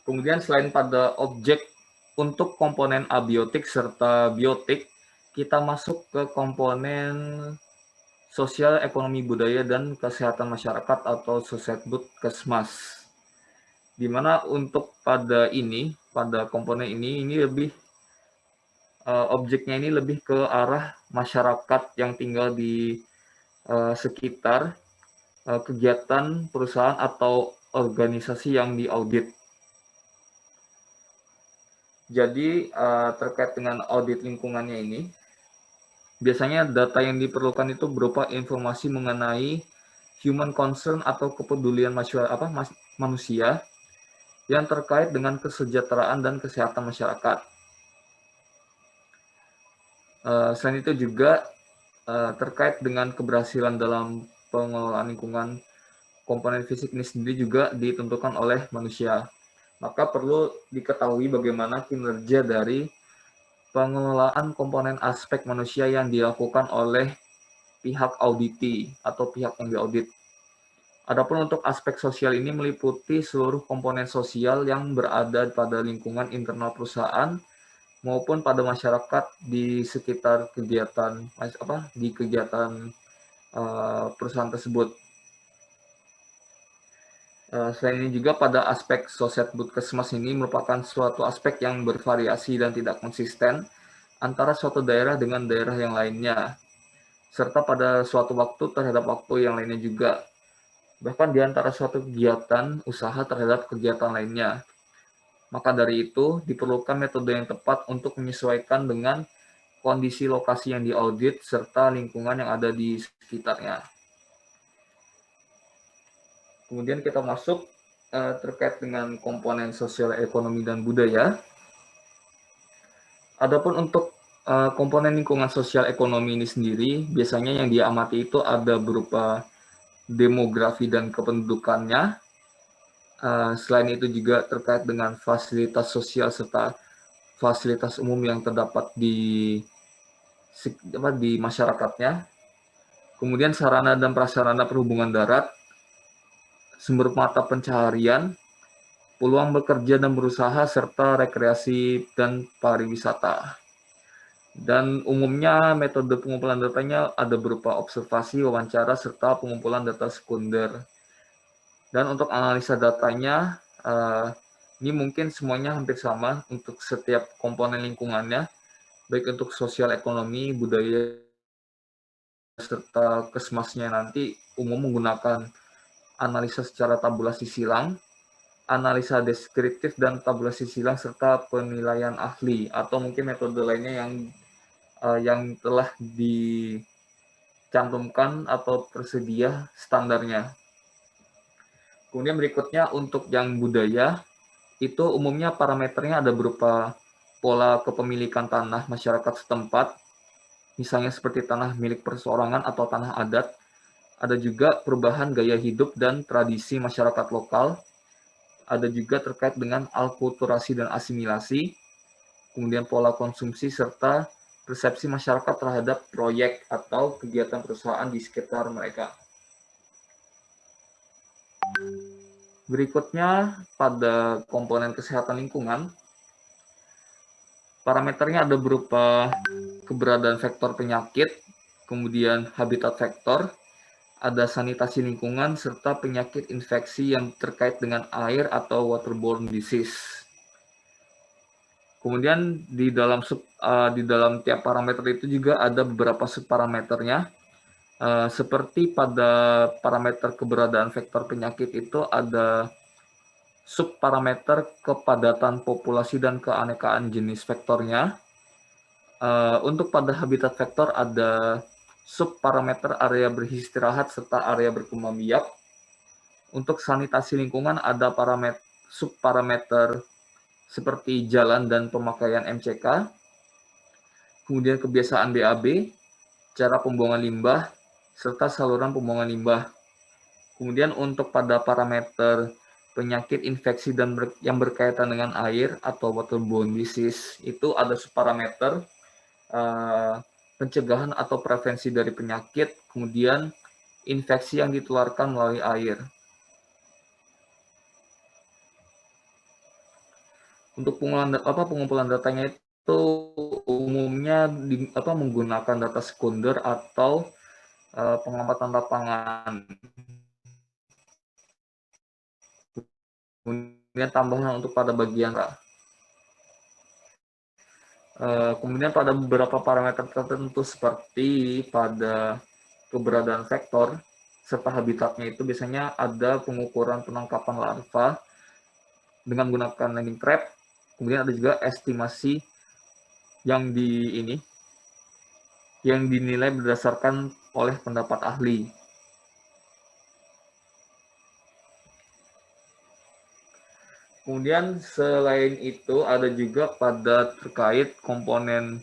Kemudian selain pada objek untuk komponen abiotik serta biotik, kita masuk ke komponen sosial, ekonomi, budaya, dan kesehatan masyarakat atau Sosebud-Kesmas. Di mana untuk pada komponen ini lebih objeknya ini lebih ke arah masyarakat yang tinggal di sekitar kegiatan perusahaan atau organisasi yang diaudit. Jadi terkait dengan audit lingkungannya ini, biasanya data yang diperlukan itu berupa informasi mengenai human concern atau kepedulian manusia yang terkait dengan kesejahteraan dan kesehatan masyarakat. Selain itu juga terkait dengan keberhasilan dalam pengelolaan lingkungan, komponen fisik ini sendiri juga ditentukan oleh manusia. Maka perlu diketahui bagaimana kinerja dari pengelolaan komponen aspek manusia yang dilakukan oleh pihak auditi atau pihak yang diaudit. Adapun untuk aspek sosial ini meliputi seluruh komponen sosial yang berada pada lingkungan internal perusahaan maupun pada masyarakat di sekitar kegiatan perusahaan tersebut. Selain ini juga pada aspek Sosebud-Kesmas ini merupakan suatu aspek yang bervariasi dan tidak konsisten antara suatu daerah dengan daerah yang lainnya, serta pada suatu waktu terhadap waktu yang lainnya juga, bahkan di antara suatu kegiatan usaha terhadap kegiatan lainnya. Maka dari itu, diperlukan metode yang tepat untuk menyesuaikan dengan kondisi lokasi yang diaudit serta lingkungan yang ada di sekitarnya. Kemudian kita masuk terkait dengan komponen sosial, ekonomi, dan budaya. Adapun untuk komponen lingkungan sosial ekonomi ini sendiri, biasanya yang diamati itu ada berupa demografi dan kependudukannya. Selain itu juga terkait dengan fasilitas sosial serta fasilitas umum yang terdapat di masyarakatnya, kemudian sarana dan prasarana perhubungan darat, sumber mata pencaharian, peluang bekerja dan berusaha, serta rekreasi dan pariwisata. Dan umumnya metode pengumpulan datanya ada berupa observasi, wawancara, serta pengumpulan data sekunder. Dan untuk analisa datanya, ini mungkin semuanya hampir sama untuk setiap komponen lingkungannya, baik untuk sosial ekonomi, budaya, serta kesmasnya nanti umum menggunakan analisa secara tabulasi silang, analisa deskriptif dan tabulasi silang, serta penilaian ahli, atau mungkin metode lainnya yang telah dicantumkan atau tersedia standarnya. Kemudian berikutnya untuk yang budaya, itu umumnya parameternya ada berupa pola kepemilikan tanah masyarakat setempat, misalnya seperti tanah milik perseorangan atau tanah adat. Ada juga perubahan gaya hidup dan tradisi masyarakat lokal. Ada juga terkait dengan alkulturasi dan asimilasi, kemudian pola konsumsi, serta persepsi masyarakat terhadap proyek atau kegiatan perusahaan di sekitar mereka. Berikutnya, pada komponen kesehatan lingkungan, parameternya ada berupa keberadaan vektor penyakit, kemudian habitat vektor, ada sanitasi lingkungan, serta penyakit infeksi yang terkait dengan air atau waterborne disease. Kemudian di dalam tiap parameter itu juga ada beberapa subparameternya. Seperti pada parameter keberadaan vektor penyakit itu ada subparameter kepadatan populasi dan keanekaan jenis vektornya. Untuk pada habitat vektor ada subparameter area beristirahat serta area berkembang biak. Untuk sanitasi lingkungan ada subparameter seperti jalan dan pemakaian MCK, kemudian kebiasaan BAB, cara pembuangan limbah, serta saluran pembuangan limbah. Kemudian untuk pada parameter penyakit infeksi dan yang berkaitan dengan air atau waterborne disease, itu ada subparameter pencegahan atau prevensi dari penyakit, kemudian infeksi yang ditularkan melalui air. Untuk pengumpulan datanya itu umumnya menggunakan data sekunder atau pengamatan lapangan. Kemudian tambahan untuk pada bagian kemudian pada beberapa parameter tertentu seperti pada keberadaan vektor serta habitatnya itu biasanya ada pengukuran penangkapan larva dengan menggunakan landing trap. Kemudian ada juga estimasi yang dinilai berdasarkan oleh pendapat ahli. Kemudian selain itu ada juga pada terkait komponen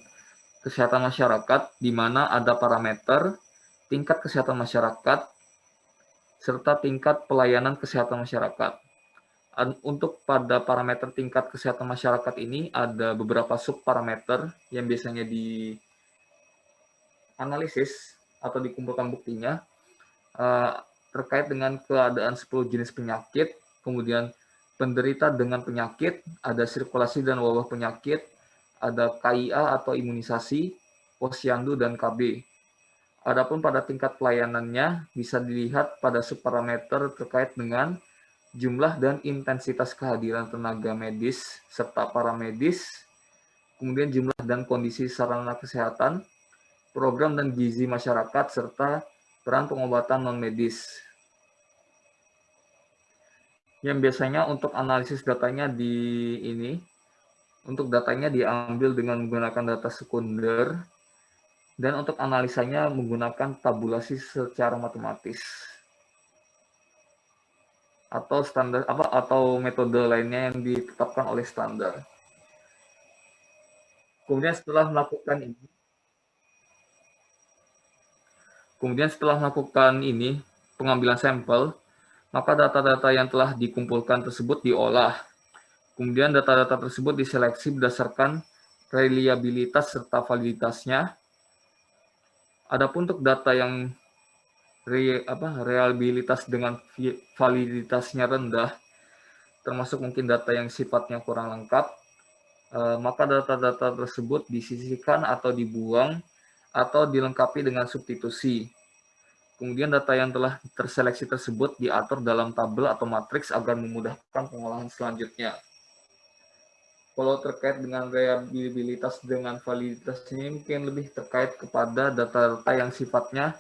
kesehatan masyarakat, di mana ada parameter tingkat kesehatan masyarakat serta tingkat pelayanan kesehatan masyarakat. Untuk pada parameter tingkat kesehatan masyarakat ini ada beberapa subparameter yang biasanya dianalisis atau dikumpulkan buktinya terkait dengan keadaan 10 jenis penyakit, kemudian penderita dengan penyakit, ada sirkulasi dan wabah penyakit, ada KIA atau imunisasi, posyandu, dan KB. Adapun pada tingkat pelayanannya bisa dilihat pada subparameter terkait dengan jumlah dan intensitas kehadiran tenaga medis serta paramedis, kemudian jumlah dan kondisi sarana kesehatan, program dan gizi masyarakat, serta peran pengobatan non-medis. Yang biasanya untuk analisis datanya untuk datanya diambil dengan menggunakan data sekunder, dan untuk analisanya menggunakan tabulasi secara matematis atau standar atau metode lainnya yang ditetapkan oleh standar. Kemudian setelah melakukan pengambilan sampel, maka data-data yang telah dikumpulkan tersebut diolah. Kemudian data-data tersebut diseleksi berdasarkan reliabilitas serta validitasnya. Adapun untuk data yang reliabilitas dengan validitasnya rendah, termasuk mungkin data yang sifatnya kurang lengkap, maka data-data tersebut disisihkan atau dibuang atau dilengkapi dengan substitusi. Kemudian data yang telah terseleksi tersebut diatur dalam tabel atau matriks agar memudahkan pengolahan selanjutnya. Kalau terkait dengan reliabilitas dengan validitas ini mungkin lebih terkait kepada data-data yang sifatnya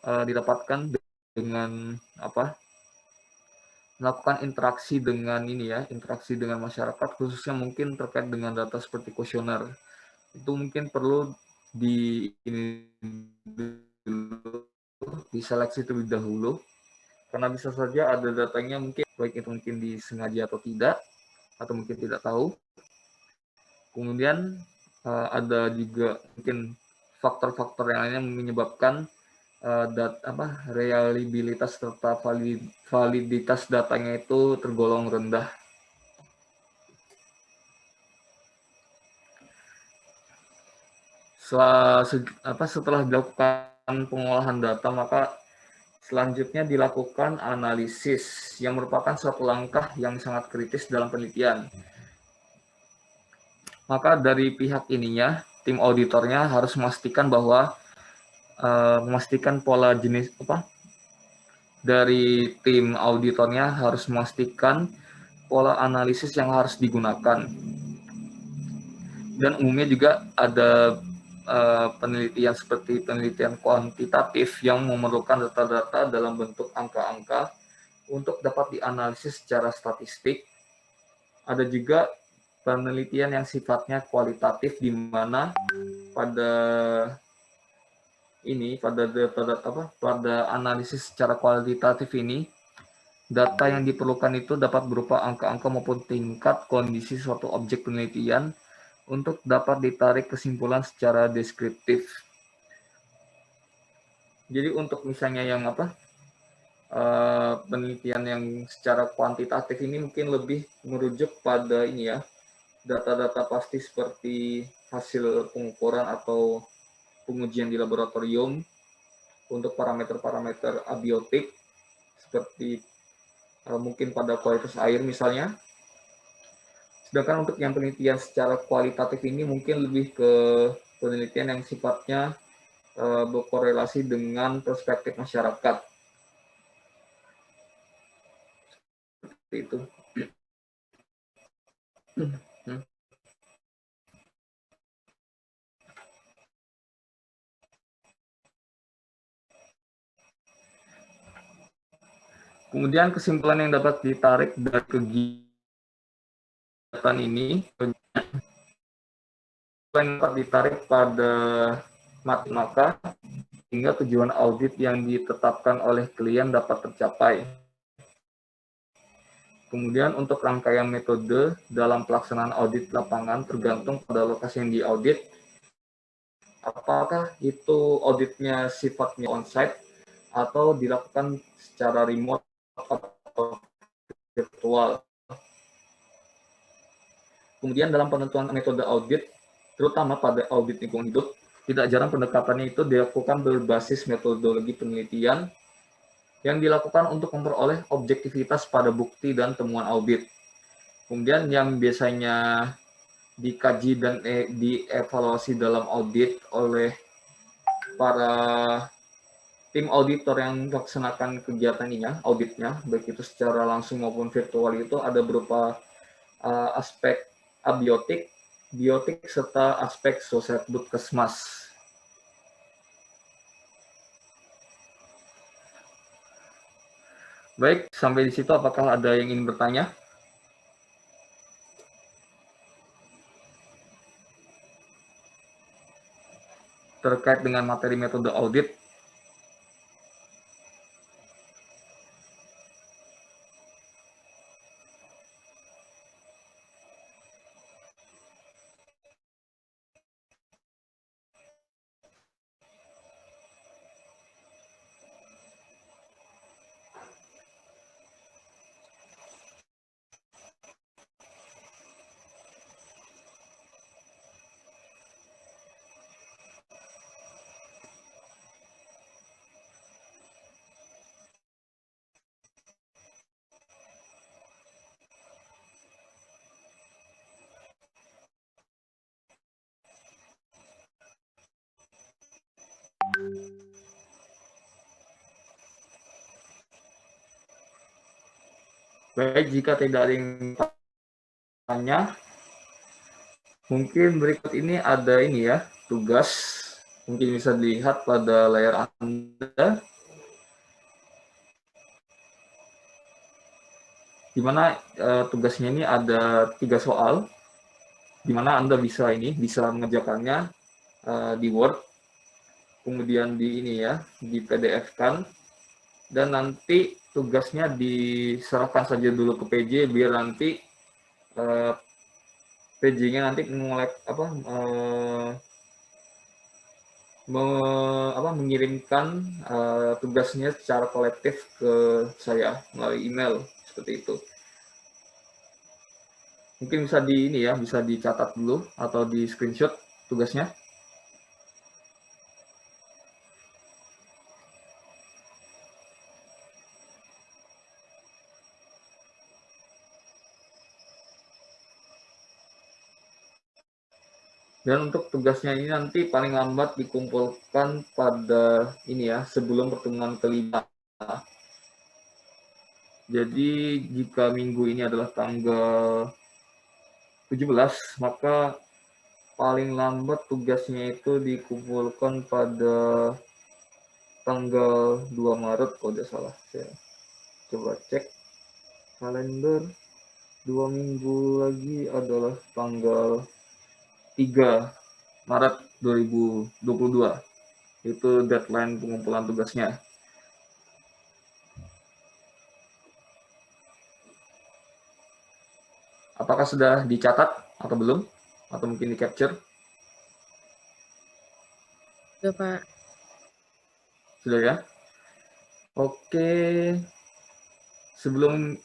didapatkan dengan melakukan interaksi dengan interaksi dengan masyarakat, khususnya mungkin terkait dengan data seperti kuesioner. Itu mungkin perlu diseleksi terlebih dahulu, karena bisa saja ada datanya mungkin baik itu mungkin disengaja atau tidak, atau mungkin tidak tahu. Kemudian ada juga mungkin faktor-faktor yang lainnya menyebabkan reliabilitas serta validitas datanya itu tergolong rendah. Setelah dilakukan pengolahan data, maka selanjutnya dilakukan analisis yang merupakan suatu langkah yang sangat kritis dalam penelitian. Maka dari pihak ininya, tim auditornya harus memastikan bahwa memastikan pola jenis dari tim auditornya harus memastikan pola analisis yang harus digunakan. Dan umumnya juga ada penelitian seperti penelitian kuantitatif yang memerlukan data-data dalam bentuk angka-angka untuk dapat dianalisis secara statistik. Ada juga penelitian yang sifatnya kualitatif, di mana pada analisis secara kualitatif ini, data yang diperlukan itu dapat berupa angka-angka maupun tingkat kondisi suatu objek penelitian untuk dapat ditarik kesimpulan secara deskriptif. Jadi untuk misalnya yang penelitian yang secara kuantitatif ini mungkin lebih merujuk pada data-data pasti seperti hasil pengukuran atau pengujian di laboratorium untuk parameter-parameter abiotik seperti mungkin pada kualitas air misalnya. Sedangkan untuk yang penelitian secara kualitatif ini mungkin lebih ke penelitian yang sifatnya berkorelasi dengan perspektif masyarakat. Seperti itu. Kemudian kesimpulan yang dapat ditarik dari kegiatan ini yang dapat ditarik pada maka hingga tujuan audit yang ditetapkan oleh klien dapat tercapai. Kemudian untuk rangkaian metode dalam pelaksanaan audit lapangan tergantung pada lokasi yang diaudit. Apakah itu auditnya sifatnya on-site atau dilakukan secara remote atau virtual. Kemudian dalam penentuan metode audit, terutama pada audit lingkungan hidup, tidak jarang pendekatannya itu dilakukan berbasis metodologi penelitian yang dilakukan untuk memperoleh objektivitas pada bukti dan temuan audit. Kemudian yang biasanya dikaji dan dievaluasi dalam audit oleh para tim auditor yang melaksanakan kegiatan auditnya, baik itu secara langsung maupun virtual, itu ada berupa aspek abiotik, biotik, serta aspek Sosebudkesmas. Baik, sampai di situ apakah ada yang ingin bertanya? Terkait dengan materi metode audit. Baik, jika tidak ada yang tanya, mungkin berikut ini ada ini ya, tugas. Mungkin bisa dilihat pada layar Anda, di mana tugasnya ini ada 3 soal, di mana Anda bisa mengerjakannya di Word, kemudian di ini ya, di PDF-kan, dan nanti tugasnya diserahkan saja dulu ke PJ biar nanti PJ-nya nanti mengirimkan tugasnya secara kolektif ke saya melalui email seperti itu. Mungkin bisa dicatat dulu atau di screenshot tugasnya. Dan untuk tugasnya ini nanti paling lambat dikumpulkan pada sebelum pertemuan kelima. Jadi jika minggu ini adalah tanggal 17, maka paling lambat tugasnya itu dikumpulkan pada tanggal 2 Maret kalau tidak salah. Saya coba cek kalender, 2 minggu lagi adalah tanggal 3 Maret 2022. Itu deadline pengumpulan tugasnya. Apakah sudah dicatat atau belum? Atau mungkin di capture? Sudah, Pak. Sudah ya? Oke. Sebelum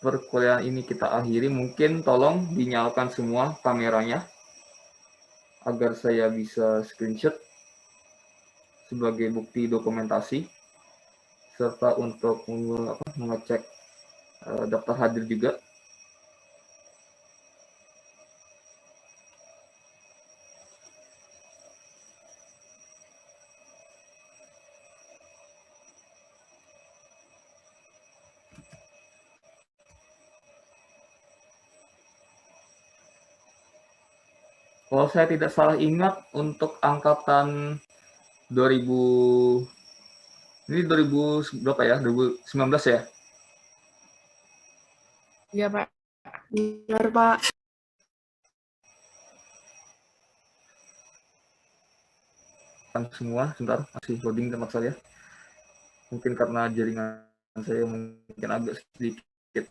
perkuliahan ini kita akhiri, mungkin tolong dinyalakan semua kameranya agar saya bisa screenshot sebagai bukti dokumentasi serta untuk mengecek daftar hadir juga. Kalau saya tidak salah ingat untuk angkatan 2000 ini 2000 berapa ya? 2019 ya? Iya, Pak. Benar, Pak. Kan semua, sebentar, masih loading tempat saya. Mungkin karena jaringan saya mungkin agak sedikit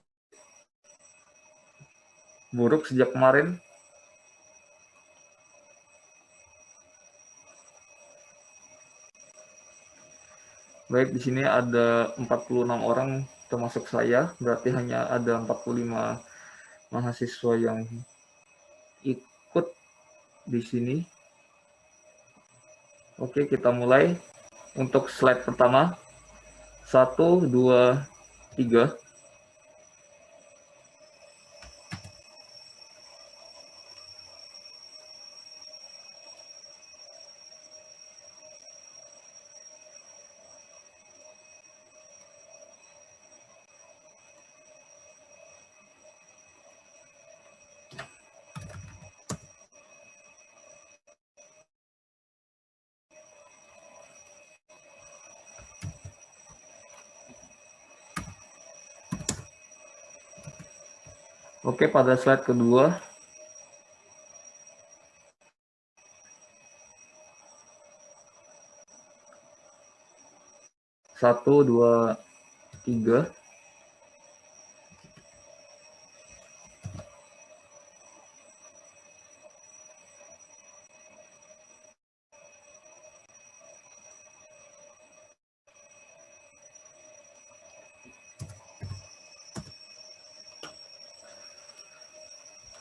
buruk sejak kemarin. Baik, di sini ada 46 orang termasuk saya, berarti hanya ada 45 mahasiswa yang ikut di sini. Oke, kita mulai. Untuk slide pertama, 1, 2, 3. Oke, pada slide kedua, 1, 2, 3.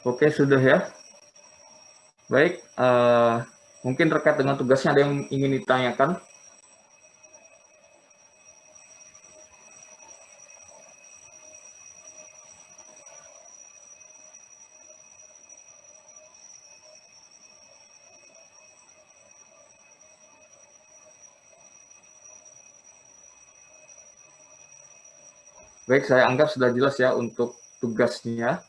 Oke, sudah ya. Baik, mungkin terkait dengan tugasnya ada yang ingin ditanyakan? Baik, saya anggap sudah jelas ya untuk tugasnya.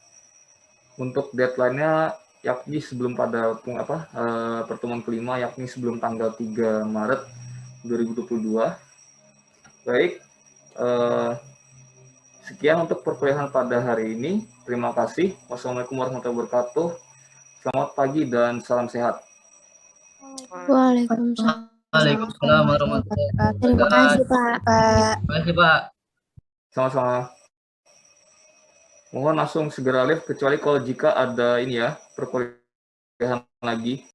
Untuk deadline-nya yakni sebelum pada pertemuan kelima, yakni sebelum tanggal 3 Maret 2022. Baik, eh, sekian untuk perkuliahan pada hari ini. Terima kasih. Wassalamualaikum warahmatullahi wabarakatuh. Selamat pagi dan salam sehat. Waalaikumsalam Waalaikumsalam warahmatullahi warahmatullahi wabarakatuh. Terima kasih, wabarakatuh. Pak. Terima kasih, Pak. Sama-sama. Mohon langsung segera live kecuali kalau jika ada ini ya perkuliahan lagi.